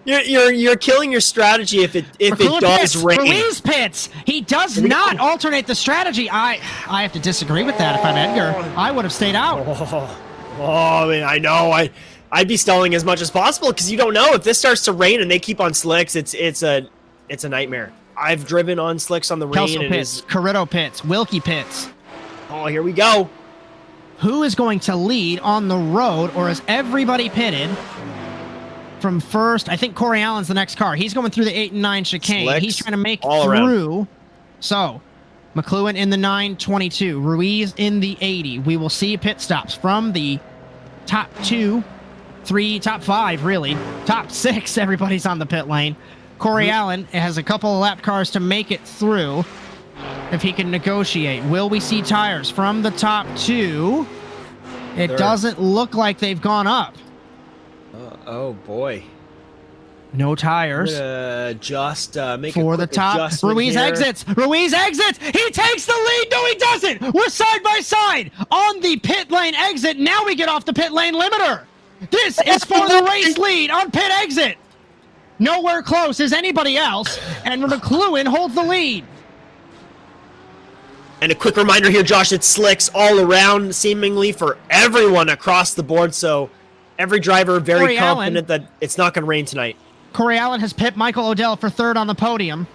You're killing your strategy if it does rain. Ruiz pits. He does not alternate the strategy. I have to disagree with that. If I'm Edgar, I would have stayed out. I mean, I know. I'd be stalling as much as possible because you don't know if this starts to rain and they keep on slicks. It's a nightmare. I've driven on slicks on the rain. Kelso pits, Carrito pits, Wilkie pits. Oh, here we go. Who is going to lead on the road, or is everybody pitted from first? I think Corey Allen's the next car. He's going through the 8 and 9 chicane. Slicks he's trying to make all through. Around. So, McLuhan in the 922, Ruiz in the 80. We will see pit stops from the top 2, 3, top 5, really. Top 6, everybody's on the pit lane. Corey Allen has a couple of lap cars to make it through if he can negotiate. Will we see tires from the top 2? It doesn't look like they've gone up. Oh, boy. No tires. Just make for the top. Ruiz exits. Ruiz exits. He takes the lead. No, he doesn't. We're side by side on the pit lane exit. Now we get off the pit lane limiter. This is for the race lead on pit exit. Nowhere close is anybody else, and McLuhan holds the lead. And a quick reminder here, Josh, it's slicks all around, seemingly for everyone across the board. So every driver very Corey confident Allen. that it's not going to rain tonight. Corey Allen has pipped Michael Odell for third on the podium.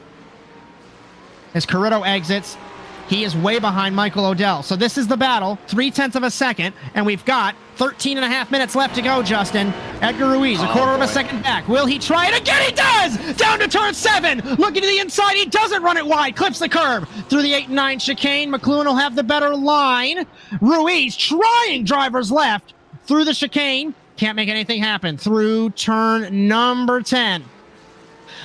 As Carrito exits, he is way behind Michael Odell. So this is the battle, 0.3 of a second, and we've got 13 and a half minutes left to go, Justin. Edgar Ruiz, a quarter of a second back. Will he try it again? He does! Down to turn 7. Looking to the inside. He doesn't run it wide. Clips the curb. Through the 8 and 9 chicane. McLuhan will have the better line. Ruiz trying driver's left. Through the chicane. Can't make anything happen. Through turn number 10.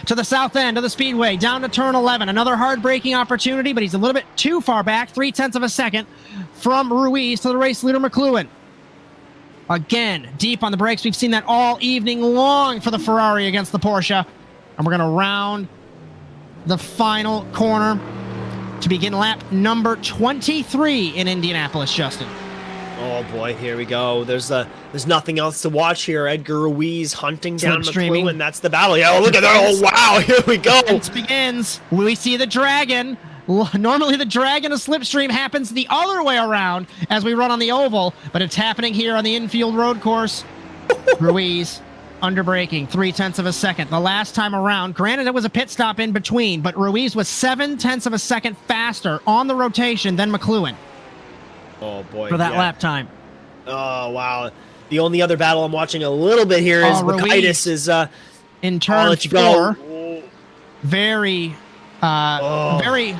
To the south end of the speedway, down to turn 11. Another hard braking opportunity, but he's a little bit too far back. 0.3 of a second from Ruiz to the race leader, McLuhan. Again, deep on the brakes. We've seen that all evening long for the Ferrari against the Porsche. And we're going to round the final corner to begin lap number 23 in Indianapolis, Justin. Oh boy, here we go. There's nothing else to watch here. Edgar Ruiz hunting down McLuhan. That's the battle. Yeah, oh, look at that. Oh wow, here we go. It begins. We see the Dragon. Normally the Dragon of Slipstream happens the other way around as we run on the oval, but it's happening here on the infield road course. Ruiz under braking, 0.3 of a second. The last time around, granted it was a pit stop in between, but Ruiz was 0.7 of a second faster on the rotation than McLuhan. Oh boy, for that lap time. Oh wow. The only other battle I'm watching a little bit here is Rakowski is in turn 4. Very very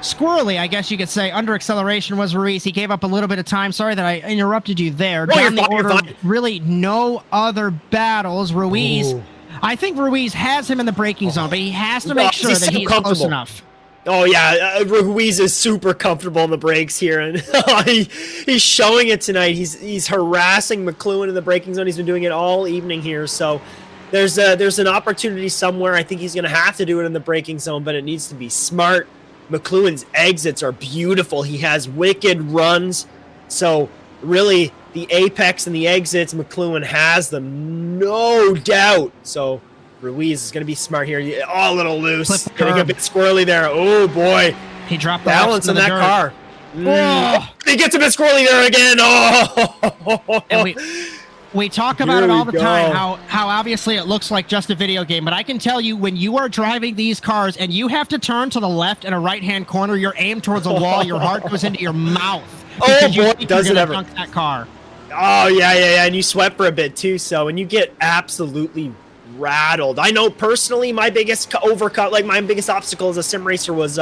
squirrely, I guess you could say. Under acceleration was Ruiz. He gave up a little bit of time. Sorry that I interrupted you there. Down the order, really no other battles. Ruiz, I think Ruiz has him in the braking zone, but he has to make sure that he's close enough. Oh yeah, Ruiz is super comfortable in the brakes here, and he's showing it tonight. He's harassing McLuhan in the braking zone. He's been doing it all evening here. So there's an opportunity somewhere. I think he's going to have to do it in the braking zone, but it needs to be smart. McLuhan's exits are beautiful. He has wicked runs. So really, the apex and the exits, McLuhan has them, no doubt. So Ruiz is going to be smart here. Oh, a little loose. Getting a bit squirrely there. Oh, boy. He dropped the balance in that car. He gets a bit squirrely there again. Oh. And we talk about it all the time, how obviously it looks like just a video game, but I can tell you when you are driving these cars and you have to turn to the left in a right-hand corner, you're aimed towards a wall, your heart goes into your mouth. Oh, boy, does it ever. Dunk that car. Oh, yeah, and you sweat for a bit, too, so, and you get absolutely rattled. I know personally my biggest my biggest obstacle as a sim racer was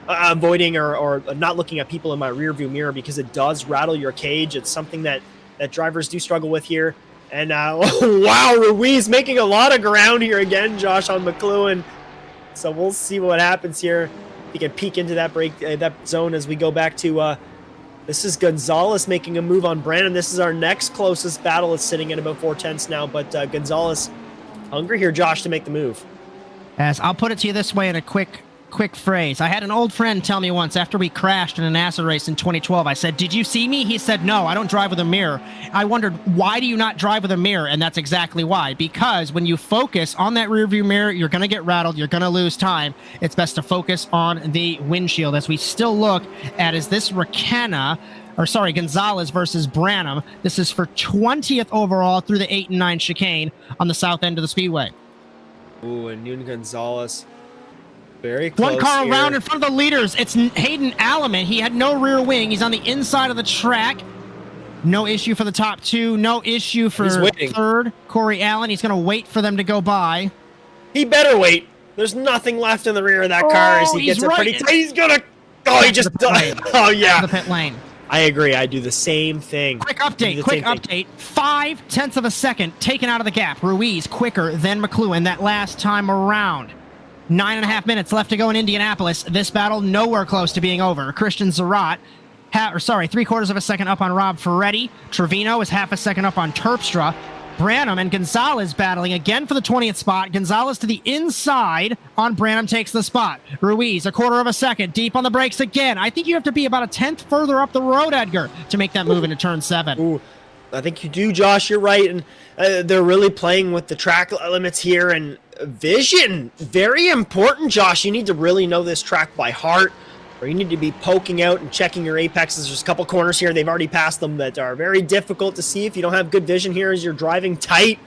avoiding or not looking at people in my rear view mirror, because it does rattle your cage. It's something that drivers do struggle with here. And wow, Ruiz making a lot of ground here again, Josh, on McLuhan. So we'll see what happens here. He can peek into that zone as we go back to this is Gonzalez making a move on Brandon. This is our next closest battle. It's sitting at about 4/10 now, but Gonzalez hungry here, Josh, to make the move. As I'll put it to you this way in a quick phrase. I had an old friend tell me once after we crashed in an acid race in 2012, I said, "Did you see me?" He said, "No, I don't drive with a mirror." I wondered, why do you not drive with a mirror? And that's exactly why. Because when you focus on that rear view mirror, you're going to get rattled. You're going to lose time. It's best to focus on the windshield. As we still look at, is this Gonzalez versus Branham. This is for 20th overall through the 8 and 9 chicane on the south end of the speedway. Ooh, and Noon Gonzalez. Very close. One car here. around in front of the leaders. It's Hayden Alleman. He had no rear wing. He's on the inside of the track. No issue for the top two. No issue for third. Corey Allen. He's going to wait for them to go by. He better wait. There's nothing left in the rear of that car as he gets it pretty tight. He's going to... Oh, he just... Oh, yeah. The pit lane. I agree. I do the same thing. Quick update. 0.5 of a second taken out of the gap. Ruiz quicker than McLuhan that last time around. 9.5 minutes left to go in Indianapolis. This battle nowhere close to being over. Christian Zarat, 3/4 of a second up on Rob Ferretti. Trevino is 0.5 second up on Terpstra. Branham and Gonzalez battling again for the 20th spot. Gonzalez to the inside on Branham takes the spot. Ruiz, 1/4 of a second, deep on the brakes again. I think you have to be about 1/10 further up the road, Edgar, to make that move into turn 7. Ooh. I think you do, Josh. You're right, and they're really playing with the track limits here, and vision, very important, Josh. You need to really know this track by heart, or you need to be poking out and checking your apexes. There's a couple corners here. They've already passed them that are very difficult to see if you don't have good vision here as you're driving tight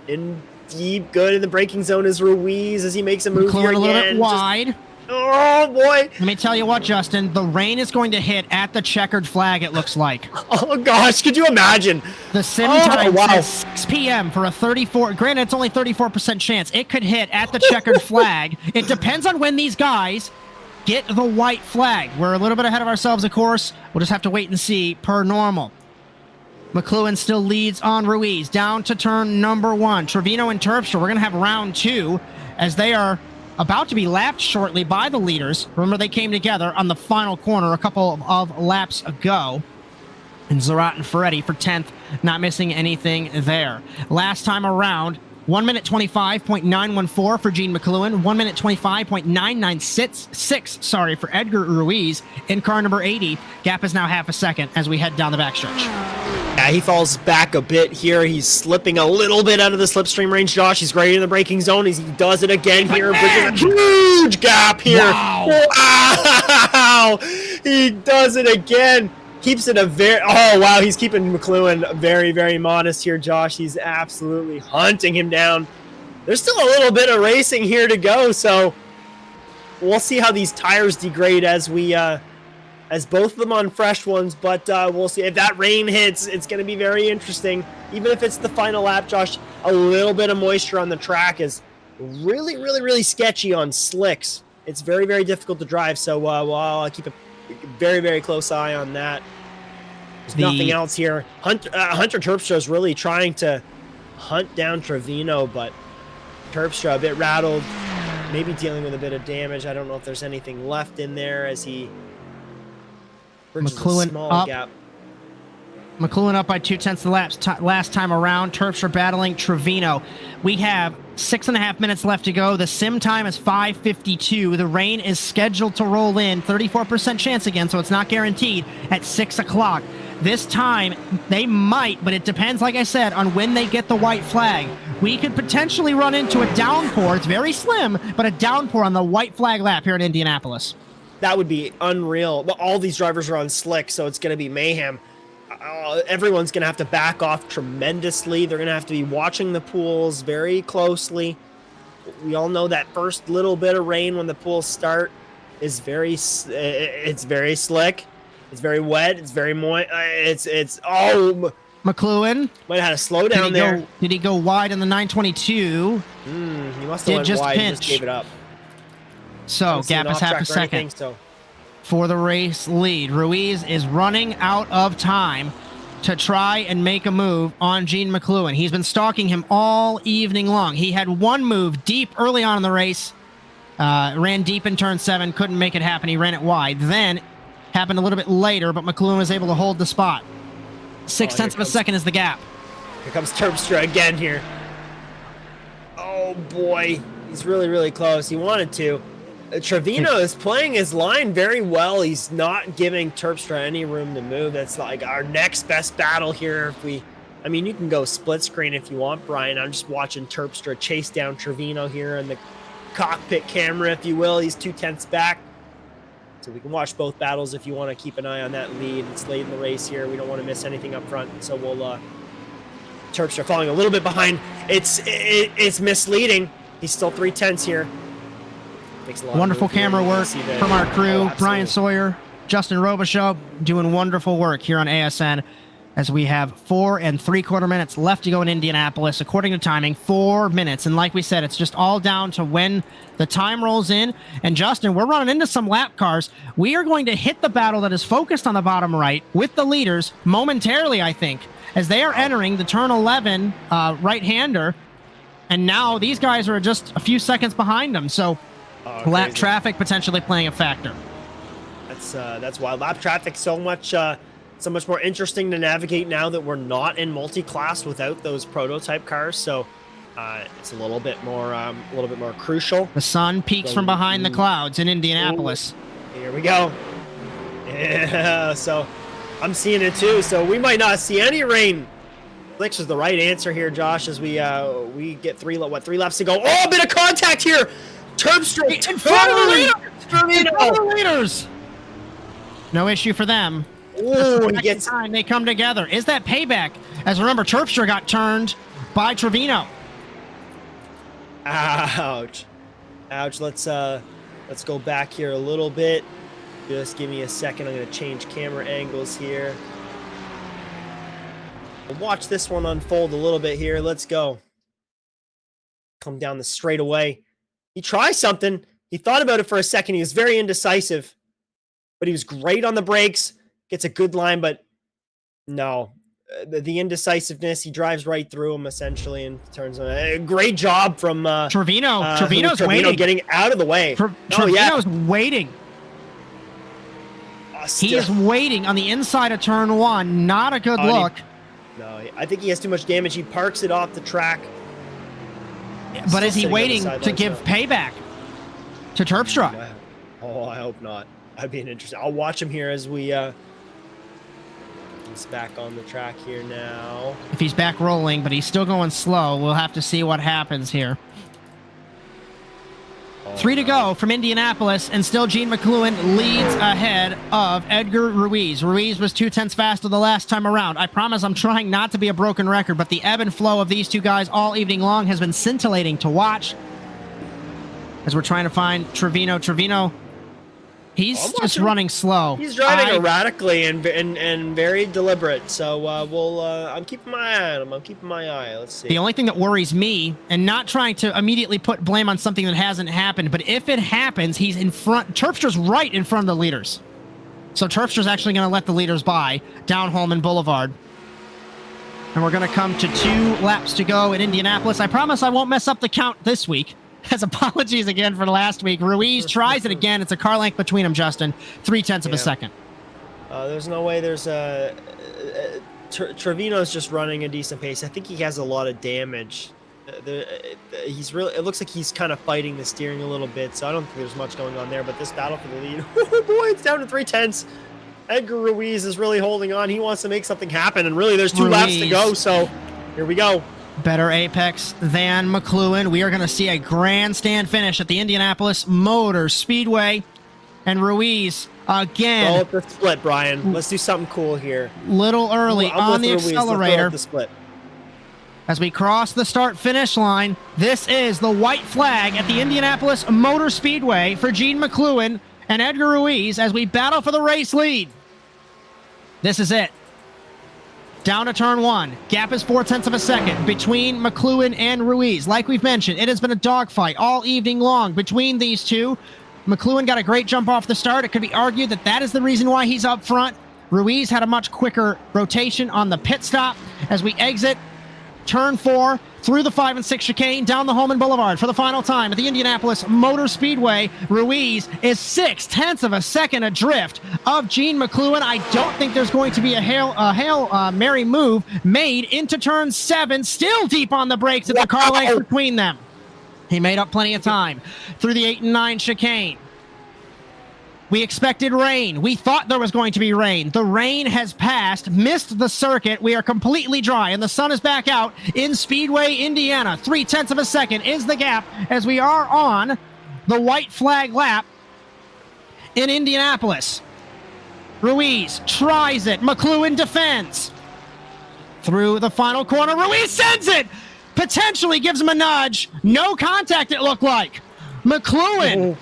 in deep. Good in the braking zone is Ruiz as he makes a move here McLuhan a little again. bit wide. Oh, boy. Let me tell you what, Justin, the rain is going to hit at the checkered flag, it looks like. Oh, gosh, could you imagine? The sim time says 6 p.m. for a 34, granted, it's only 34% chance. It could hit at the checkered flag. It depends on when these guys get the white flag. We're a little bit ahead of ourselves, of course. We'll just have to wait and see per normal. McLuhan still leads on Ruiz. Down to turn number 1. Trevino and Terpstra, we're going to have round 2 as they are about to be lapped shortly by the leaders. Remember, they came together on the final corner a couple of laps ago. And Zarat and Ferretti for 10th, not missing anything there. Last time around, 1 minute 25.914 for Gene McLuhan, 1 minute 25.996 for Edgar Ruiz in car number 80. Gap is now half a second as we head down the backstretch. Yeah, he falls back a bit here. He's slipping a little bit out of the slipstream range, Josh. He's right in the braking zone. He does it again here. Bridges a huge gap here. Wow! He does it again. Keeps it a very... Oh, wow. He's keeping McLuhan very, very modest here, Josh. He's absolutely hunting him down. There's still a little bit of racing here to go, so we'll see how these tires degrade as we... as both of them on fresh ones, but we'll see. If that rain hits, it's going to be very interesting. Even if it's the final lap, Josh, a little bit of moisture on the track is really, really, really sketchy on slicks. It's very, very difficult to drive, so I'll keep a very, very close eye on that. There's nothing else here. Hunter Terpstra is really trying to hunt down Trevino, but Terpstra a bit rattled, maybe dealing with a bit of damage. I don't know if there's anything left in there as he... McLuhan up. Gap. McLuhan up by 0.2 of the laps last time around. Terpstra battling Trevino. We have 6.5 minutes left to go. The sim time is 5:52. The rain is scheduled to roll in. 34% chance again, so it's not guaranteed at 6 o'clock. This time, they might, but it depends, like I said, on when they get the white flag. We could potentially run into a downpour. It's very slim, but a downpour on the white flag lap here in Indianapolis. That would be unreal. Well, all these drivers are on slick, so it's going to be mayhem. Everyone's going to have to back off tremendously. They're going to have to be watching the pools very closely. We all know that first little bit of rain when the pools start is it's very slick. It's very wet. It's very moist. McLuhan might have had a slow down there. Did he go wide in the 922? He must have went wide and just gave it up. So, gap is half a second for the race lead. Ruiz is running out of time to try and make a move on Gene McLuhan. He's been stalking him all evening long. He had one move deep early on in the race, ran deep in turn 7, couldn't make it happen. He ran it wide. Then, happened a little bit later, but McLuhan was able to hold the spot. 0.6 of a second is the gap. Here comes Terpstra again here. Oh, boy. He's really, really close. He wanted to. Trevino is playing his line very well. He's not giving Terpstra any room to move. That's like our next best battle here. I mean, you can go split screen if you want, Brian. I'm just watching Terpstra chase down Trevino here in the cockpit camera, if you will. He's 0.2 back. So we can watch both battles if you want to keep an eye on that lead. It's late in the race here. We don't want to miss anything up front. So we'll Terpstra falling a little bit behind. It's misleading. He's still 0.3 here. Wonderful camera work from our crew. Bryan Sawyer, Justin Robichaud doing wonderful work here on ASN as we have 4 3/4 minutes left to go in Indianapolis. According to timing, 4 minutes. And like we said, it's just all down to when the time rolls in. And Justin, we're running into some lap cars. We are going to hit the battle that is focused on the bottom right with the leaders momentarily, I think, as they are entering the turn 11 right-hander. And now these guys are just a few seconds behind them. So lap traffic potentially playing a factor. That's why lap traffic so much more interesting to navigate now that we're not in multi-class without those prototype cars. So it's a little bit more crucial. The sun peeks from behind the clouds in Indianapolis. Here we go. Yeah, so I'm seeing it too. So we might not see any rain slicks is the right answer here, Josh, as we get three laps to go. Oh, a bit of contact here. Terpstra In front of the leaders. No issue for them. Oh, he gets time they come together. Is that payback? As remember, Terpstra got turned by Trevino. Ouch. Ouch. Let's go back here a little bit. Just give me a second. I'm going to change camera angles here. We'll watch this one unfold a little bit here. Let's go. Come down the straightaway. He tries something. He thought about it for a second. He was very indecisive, but he was great on the brakes. Gets a good line, but no. The indecisive,ness, he drives right through him essentially and turns on. A great job from Trevino. Trevino's waiting. Getting out of the way. Trevino's waiting. He is waiting on the inside of turn 1. Not a good look. No, I think he has too much damage. He parks it off the track. But is he waiting to give payback to Terpstra? Oh, I hope not. That'd be an interesting. I'll watch him here as we he's back on the track here now. If he's back rolling, but he's still going slow, we'll have to see what happens here. 3 to go from Indianapolis, and still Gene McLuhan leads ahead of Edgar Ruiz. Ruiz was 0.2 faster the last time around. I promise I'm trying not to be a broken record, but the ebb and flow of these two guys all evening long has been scintillating to watch. As we're trying to find Trevino. Trevino, he's just running slow. He's driving erratically and very deliberate. So I'm keeping my eye on him. I'm keeping my eye. Let's see. The only thing that worries me, and not trying to immediately put blame on something that hasn't happened, but if it happens, he's in front. Terpstra's right in front of the leaders. So Terpstra's actually going to let the leaders by down Holman Boulevard. And we're going to come to 2 laps to go in Indianapolis. I promise I won't mess up the count this week. As apologies again for last week. Ruiz tries it again. It's a car length between them, Justin. 0.3 of a second. There's no way there's a... Trevino's just running a decent pace. I think he has a lot of damage. He's really... It looks like he's kind of fighting the steering a little bit, so I don't think there's much going on there. But this battle for the lead... Oh, boy, it's down to 0.3. Edgar Ruiz is really holding on. He wants to make something happen, and really there's 2 laps to go, so here we go. Better apex than McLuhan. We are going to see a grandstand finish at the Indianapolis Motor Speedway. And Ruiz, again... Roll up the split, Brian. Let's do something cool here. Little early on the accelerator. The split. As we cross the start-finish line, this is the white flag at the Indianapolis Motor Speedway for Gene McLuhan and Edgar Ruiz as we battle for the race lead. This is it. Down to turn 1. Gap is 0.4 of a second between McLuhan and Ruiz. Like we've mentioned, it has been a dogfight all evening long between these two. McLuhan got a great jump off the start. It could be argued that that is the reason why he's up front. Ruiz had a much quicker rotation on the pit stop as we exit turn 4 through the 5 and 6 chicane down the Holman Boulevard for the final time at the Indianapolis Motor Speedway. Ruiz is 0.6 of a second adrift of Gene McLuhan. I don't think there's going to be a Hail Mary move made into turn 7, still deep on the brakes at the car length between them. He made up plenty of time through the 8 and 9 chicane. We expected rain. We thought there was going to be rain. The rain has passed, missed the circuit. We are completely dry, and the sun is back out in Speedway, Indiana. 0.3 of a second is the gap as we are on the white flag lap in Indianapolis. Ruiz tries it. McLuhan defends. Through the final corner, Ruiz sends it! Potentially gives him a nudge. No contact, it looked like. McLuhan...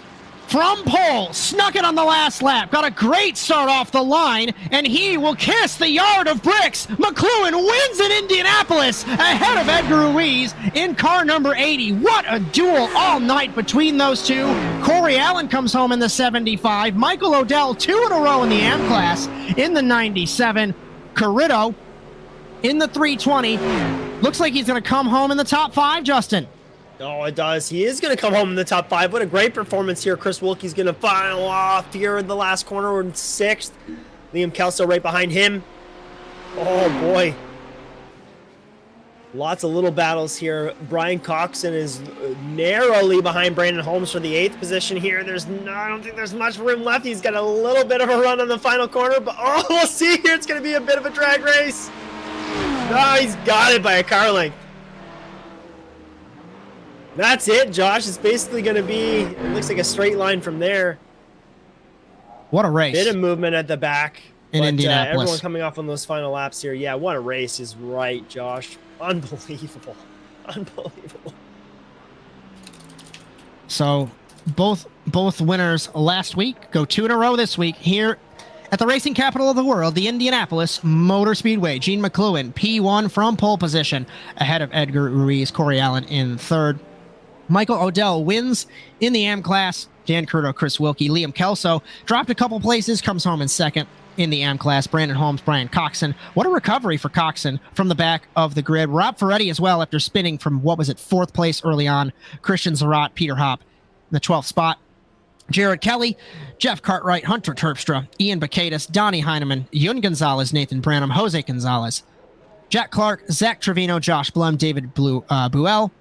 from pole, snuck it on the last lap, got a great start off the line, and he will kiss the yard of bricks. McLuhan wins in Indianapolis ahead of Edgar Ruiz in car number 80. What a duel all night between those two. Corey Allen comes home in the 75. Michael Odell, 2 in a row in the AM class in the 97. Carrito in the 320. Looks like he's going to come home in the top 5, Justin. Oh, it does. He is going to come home in the top 5. What a great performance here. Chris Wilkie's going to final off here in the last corner. We're in 6th. Liam Kelso right behind him. Oh, boy. Lots of little battles here. Brian Coxon is narrowly behind Brandon Holmes for the 8th position here. I don't think there's much room left. He's got a little bit of a run on the final corner, but we'll see here. It's going to be a bit of a drag race. Oh, he's got it by a car length. That's it, Josh. It's basically going to be, it looks like a straight line from there. What a race. Bit of movement at the back. In Indianapolis. Everyone coming off on those final laps here. Yeah, what a race is right, Josh. Unbelievable. Unbelievable. So both winners last week go 2 in a row this week here at the racing capital of the world, the Indianapolis Motor Speedway. Gene McLuhan, P1 from pole position, ahead of Edgar Ruiz, Corey Allen in third. Michael Odell wins in the AM class. Dan Curto, Chris Wilkie, Liam Kelso dropped a couple places, comes home in second in the AM class. Brandon Holmes, Brian Coxon. What a recovery for Coxon from the back of the grid. Rob Ferretti as well after spinning from, what was it, 4th place early on. Christian Zarat, Peter Hopp in the 12th spot. Jared Kelly, Jeff Cartwright, Hunter Terpstra, Ian Bacadis, Donnie Heineman, Yun Gonzalez, Nathan Branham, Jose Gonzalez, Jack Clark, Zach Trevino, Josh Blum, David Buell.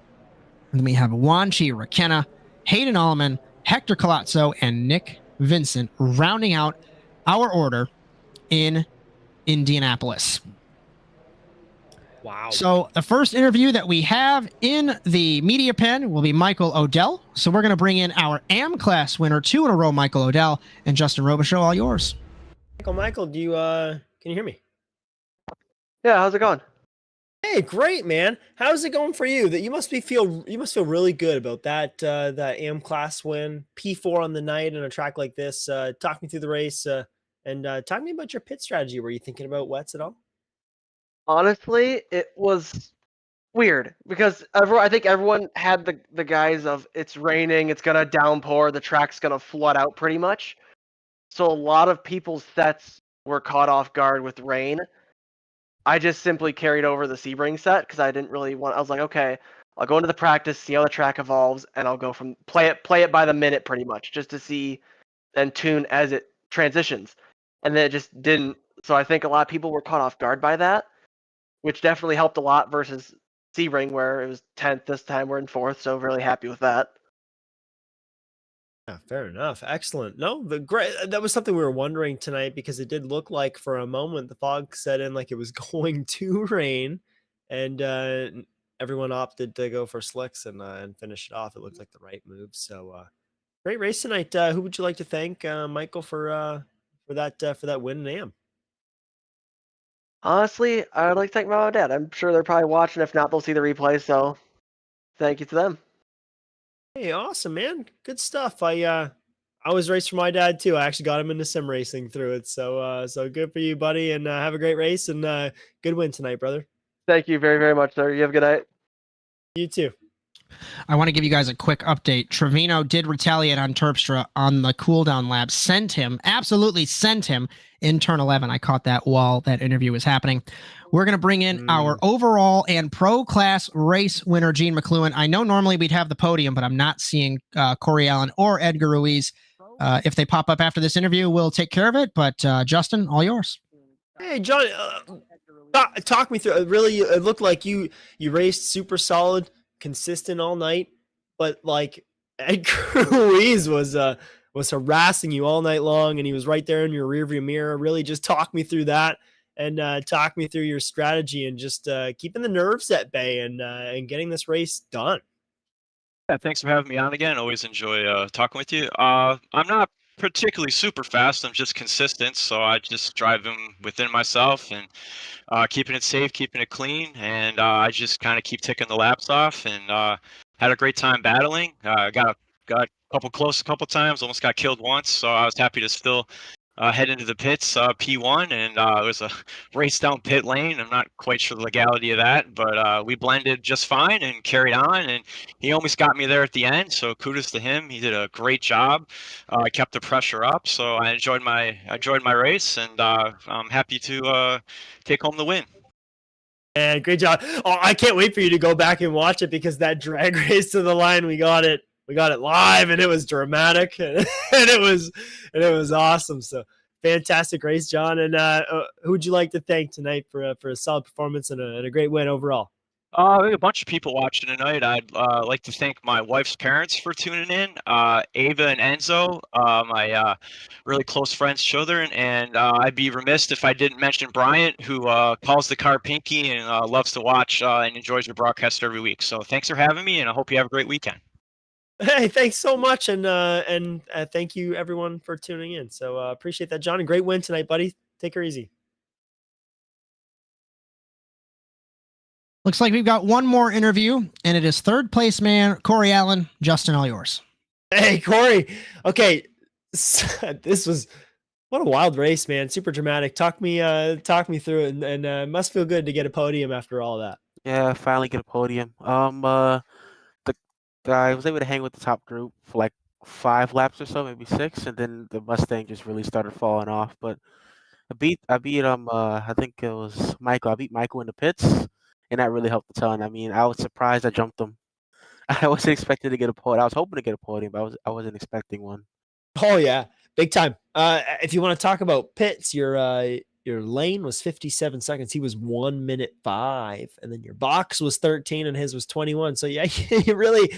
And then we have Juan Chi Raquena, Hayden Allman, Hector Colazzo, and Nick Vincent rounding out our order in Indianapolis. Wow. So the first interview that we have in the media pen will be Michael Odell. So we're going to bring in our AM class winner, 2 in a row, Michael Odell, and Justin Robichaud, all yours. Michael, do you can you hear me? Yeah, how's it going? Hey, great, man. How's it going for you? That you must feel really good about that that AM class win, P4 on the night on a track like this. Talk me through the race and talk to me about your pit strategy. Were you thinking about wets at all? Honestly, it was weird because I think everyone had the guise of it's raining, it's gonna downpour, the track's gonna flood out pretty much. So a lot of people's sets were caught off guard with rain. I just simply carried over the Sebring set because I didn't really want. I was like, okay, I'll go into the practice, see how the track evolves, and I'll go from play it by the minute pretty much, just to see and tune as it transitions. And then it just didn't. So I think a lot of people were caught off guard by that, which definitely helped a lot versus Sebring where it was 10th this time. We're in 4th, so really happy with that. Yeah, fair enough. Excellent. No, the great. That was something we were wondering tonight because it did look like for a moment the fog set in like it was going to rain, and everyone opted to go for slicks and finish it off. It looked like the right move. So great race tonight. Who would you like to thank, Michael, for that win in AM? Honestly, I would like to thank my mom and dad. I'm sure they're probably watching. If not, they'll see the replay. So thank you to them. Hey, awesome, man. Good stuff. I was raced for my dad too. I actually got him into sim racing through it. So good for you, buddy, and have a great race and good win tonight, brother. Thank you very, very much, sir. You have a good night. You too. I want to give you guys a quick update. Trevino did retaliate on Terpstra on the cooldown lap. Absolutely sent him in turn 11. I caught that while that interview was happening. We're going to bring in our overall and pro class race winner, Gene McLuhan. I know normally we'd have the podium, but I'm not seeing Corey Allen or Edgar Ruiz. If they pop up after this interview, we'll take care of it. But Justin, all yours. Hey, John, talk me through. Really, it looked like you raced super solid, consistent all night, but like Edgar Ruiz was harassing you all night long, and he was right there in your rearview mirror. Really, just talk me through that, and talk me through your strategy, and just keeping the nerves at bay and getting this race done. Yeah, thanks for having me on again. Always enjoy talking with you. I'm not particularly super fast. I'm just consistent, so I just drive them within myself and keeping it safe, keeping it clean, and I just kind of keep ticking the laps off. And had a great time battling. Got close a couple times. Almost got killed once, so I was happy to still head into the pits, P1, and it was a race down pit lane. I'm not quite sure the legality of that, but we blended just fine and carried on, and he almost got me there at the end, so kudos to him. He did a great job. Kept the pressure up, so I enjoyed my race, and I'm happy to take home the win. And great job. Oh, I can't wait for you to go back and watch it, because that drag race to the line, we got it live, and it was dramatic, and it was awesome. So fantastic race, John. And who would you like to thank tonight for a solid performance and a great win overall? We have a bunch of people watching tonight. I'd like to thank my wife's parents for tuning in. Ava and Enzo, my really close friends, children, and I'd be remiss if I didn't mention Bryan, who calls the car Pinky and loves to watch and enjoys your broadcast every week. So thanks for having me, and I hope you have a great weekend. Hey, thanks so much, and thank you everyone for tuning in. So appreciate that, John. And great win tonight, buddy. Take her easy. Looks like we've got one more interview, and it is third place man Corey Allen. Justin, all yours. Hey, Corey. Okay, this was what a wild race, man. Super dramatic. Talk me through it, and must feel good to get a podium after all that. Yeah, finally get a podium. I was able to hang with the top group for like 5 laps or so, maybe 6, and then the Mustang just really started falling off. But I beat I think it was Michael. I beat Michael in the pits, and that really helped a ton. I mean, I was surprised I jumped him. I wasn't expecting to get a podium. I was hoping to get a podium, but I wasn't expecting one. Oh yeah, big time. If you want to talk about pits, your lane was 57 seconds. He was 1 minute 5, and then your box was 13, and his was 21. So yeah, you really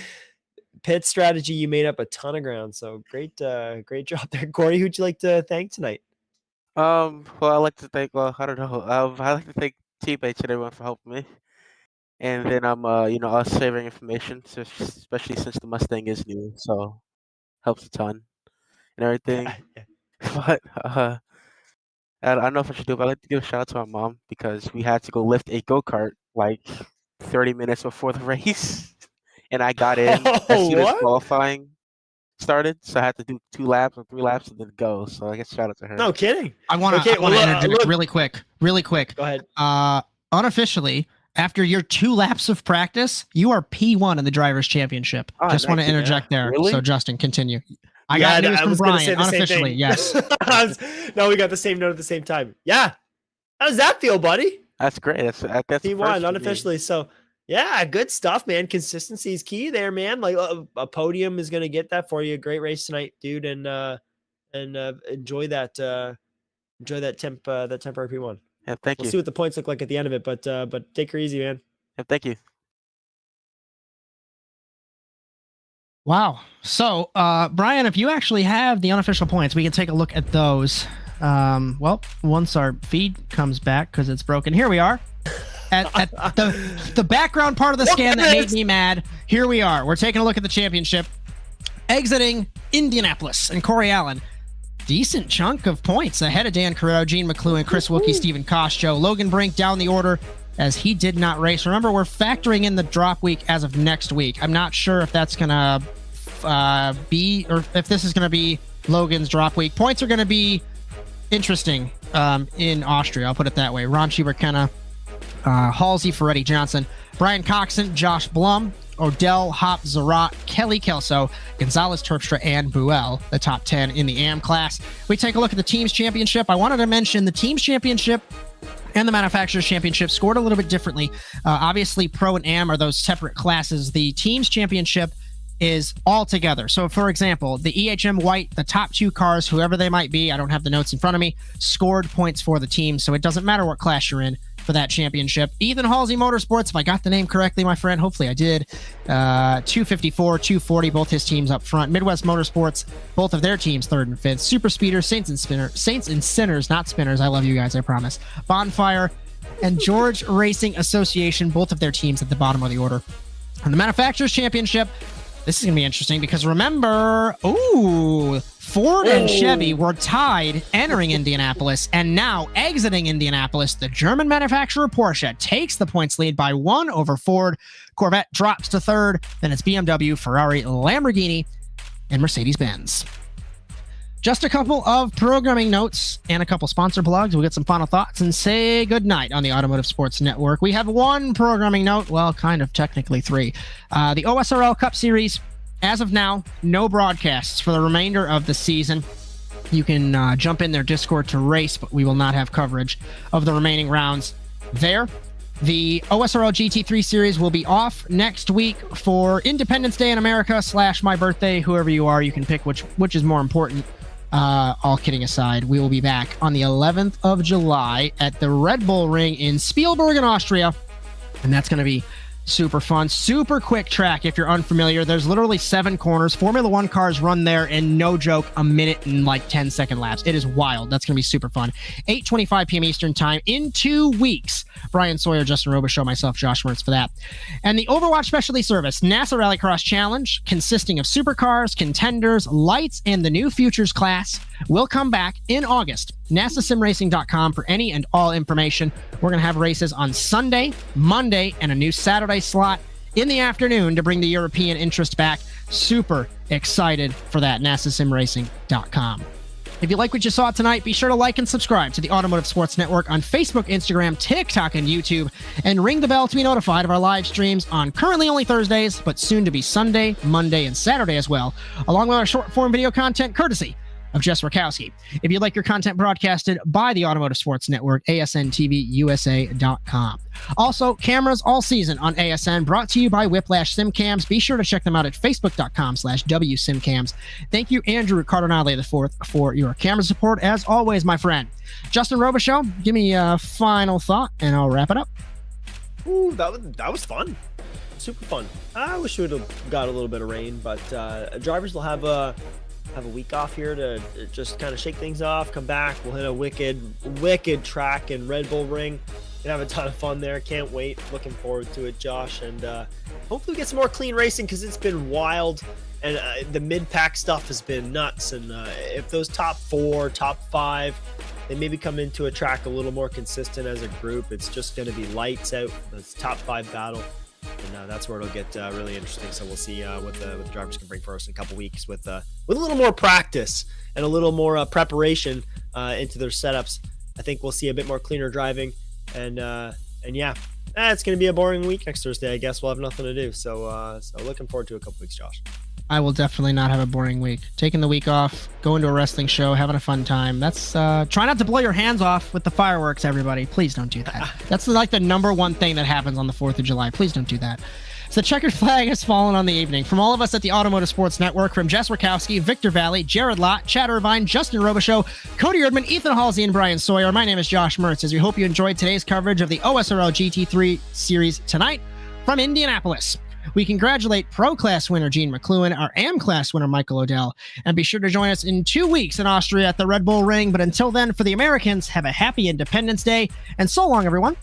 pit strategy. You made up a ton of ground. So great job there, Corey. Who'd you like to thank tonight? Well, I like to thank. Well, I don't know. I like to thank teammates and everyone for helping me. And then us saving information, especially since the Mustang is new, so helps a ton and everything. Yeah. But I don't know if I should do it, but I'd like to give a shout out to my mom because we had to go lift a go-kart like 30 minutes before the race, and I got in as soon as qualifying started, so I had to do 2 laps or 3 laps and then go. So I guess shout out to her. No kidding. I want to interject really quick. Go ahead. Unofficially, after your 2 laps of practice, you are P1 in the Drivers' Championship. Just want to interject there. Really? So Justin, continue. I got news from Bryan, unofficially, yes. No, we got the same note at the same time. Yeah. How does that feel, buddy? That's great. That's P1 unofficially. So yeah, good stuff, man. Consistency is key there, man. Like a podium is gonna get that for you. Great race tonight, dude, and enjoy that temporary P1. Yeah, thank you. We'll see what the points look like at the end of it, but take her easy, man. Yeah, thank you. Wow. So, Bryan, if you actually have the unofficial points, we can take a look at those. Well, once our feed comes back, because it's broken, here we are. At the background part of the scan that made me mad, here we are. We're taking a look at the championship. Exiting Indianapolis, and Corey Allen. Decent chunk of points ahead of Dan Carrero, Gene McLuhan, Chris Wilkie, Stephen Kostcho. Logan Brink down the order as he did not race. Remember, we're factoring in the drop week as of next week. I'm not sure if that's going to be, or if this is going to be Logan's drop week. Points are going to be interesting in Austria. I'll put it that way. Ron Schieber-Kenna, Halsey, Ferretti Johnson, Brian Coxon, Josh Blum, Odell, Hop, Zarat, Kelly Kelso, Gonzalez, Terpstra, and Buell, the top 10 in the AM class. We take a look at the Teams Championship. I wanted to mention the Teams Championship and the Manufacturers Championship scored a little bit differently. Obviously, Pro and Am are those separate classes. The Teams Championship is all together. So, for example, the EHM White, the top 2 cars, whoever they might be, I don't have the notes in front of me, scored points for the team. So it doesn't matter what class you're in for that championship. Ethan Halsey Motorsports, if I got the name correctly, my friend, hopefully I did. 254, 240, both his teams up front. Midwest Motorsports, both of their teams 3rd and 5th. Super Speeders, Saints and Sinners, not Spinners. I love you guys, I promise. Bonfire and George Racing Association, both of their teams at the bottom of the order. And the Manufacturers Championship, this is going to be interesting because remember, Ford and Chevy were tied entering Indianapolis, and now exiting Indianapolis, the German manufacturer Porsche takes the points lead by 1 over Ford. Corvette drops to 3rd, then it's BMW, Ferrari, Lamborghini, and Mercedes-Benz. Just a couple of programming notes and a couple sponsor plugs. We'll get some final thoughts and say goodnight on the Automotive Sports Network. We have 1 programming note, well, kind of technically 3. The OSRL Cup Series, as of now, no broadcasts for the remainder of the season. You can jump in their Discord to race, but we will not have coverage of the remaining rounds there. The OSRL GT3 series will be off next week for Independence Day in America / my birthday. Whoever you are, you can pick which is more important. All kidding aside, we will be back on the 11th of July at the Red Bull Ring in Spielberg in Austria. And that's going to be Super fun, super quick track if you're unfamiliar. There's literally 7 corners. Formula One cars run there in, no joke, a minute and like 10-second laps. It is wild. That's going to be super fun. 8:25 p.m. Eastern time in 2 weeks. Bryan, Sawyer, Justin Robichaud, myself, Josh Mertz for that. And the Overwatch Specialty Service NASA Rallycross Challenge, consisting of supercars, contenders, lights, and the new Futures class, will come back in August. NASASimRacing.com for any and all information. We're going to have races on Sunday, Monday, and a new Saturday slot in the afternoon to bring the European interest back. Super excited for that. NASASimRacing.com. If you like what you saw tonight, be sure to like and subscribe to the Automotive Sports Network on Facebook, Instagram, TikTok, and YouTube, and ring the bell to be notified of our live streams on currently only Thursdays, but soon to be Sunday, Monday, and Saturday as well, along with our short-form video content courtesy of Jess Rakowski. If you'd like your content broadcasted by the Automotive Sports Network, ASNTVUSA.com. Also, cameras all season on ASN, brought to you by Whiplash SimCams. Be sure to check them out at Facebook.com/WSimCams. Thank you, Andrew Cardinale IV, for your camera support, as always, my friend. Justin Robichaud, give me a final thought, and I'll wrap it up. Ooh, that was fun. Super fun. I wish we would have got a little bit of rain, but drivers will have a week off here to just kind of shake things off, come back. We'll hit a wicked track in Red Bull Ring and have a ton of fun there. Can't wait. Looking forward to it, Josh. And hopefully we get some more clean racing, because it's been wild. And the mid-pack stuff has been nuts. And if those top 4, top 5, they maybe come into a track a little more consistent as a group, it's just going to be lights out. It's top 5 battle. And that's where it'll get really interesting. So we'll see what the drivers can bring for us in a couple weeks with a little more practice and a little more preparation into their setups. I think we'll see a bit more cleaner driving, and yeah, it's going to be a boring week next Thursday. I guess we'll have nothing to do. So looking forward to a couple weeks, Josh. I will definitely not have a boring week. Taking the week off, going to a wrestling show, having a fun time. That's try not to blow your hands off with the fireworks, everybody. Please don't do that. That's like the number one thing that happens on the 4th of July. Please don't do that. So the checkered flag has fallen on the evening. From all of us at the Automotive Sports Network, from Jess Rakowski, Victor Valley, Jared Lott, Chad Irvine, Justin Robichaud, Cody Erdman, Ethan Halsey, and Bryan Sawyer, my name is Josh Mertz, as we hope you enjoyed today's coverage of the OSRL GT3 series tonight from Indianapolis. We congratulate Pro Class winner Gene McLuhan, our AM Class winner Michael Odell, and be sure to join us in 2 weeks in Austria at the Red Bull Ring. But until then, for the Americans, have a happy Independence Day, and so long, everyone.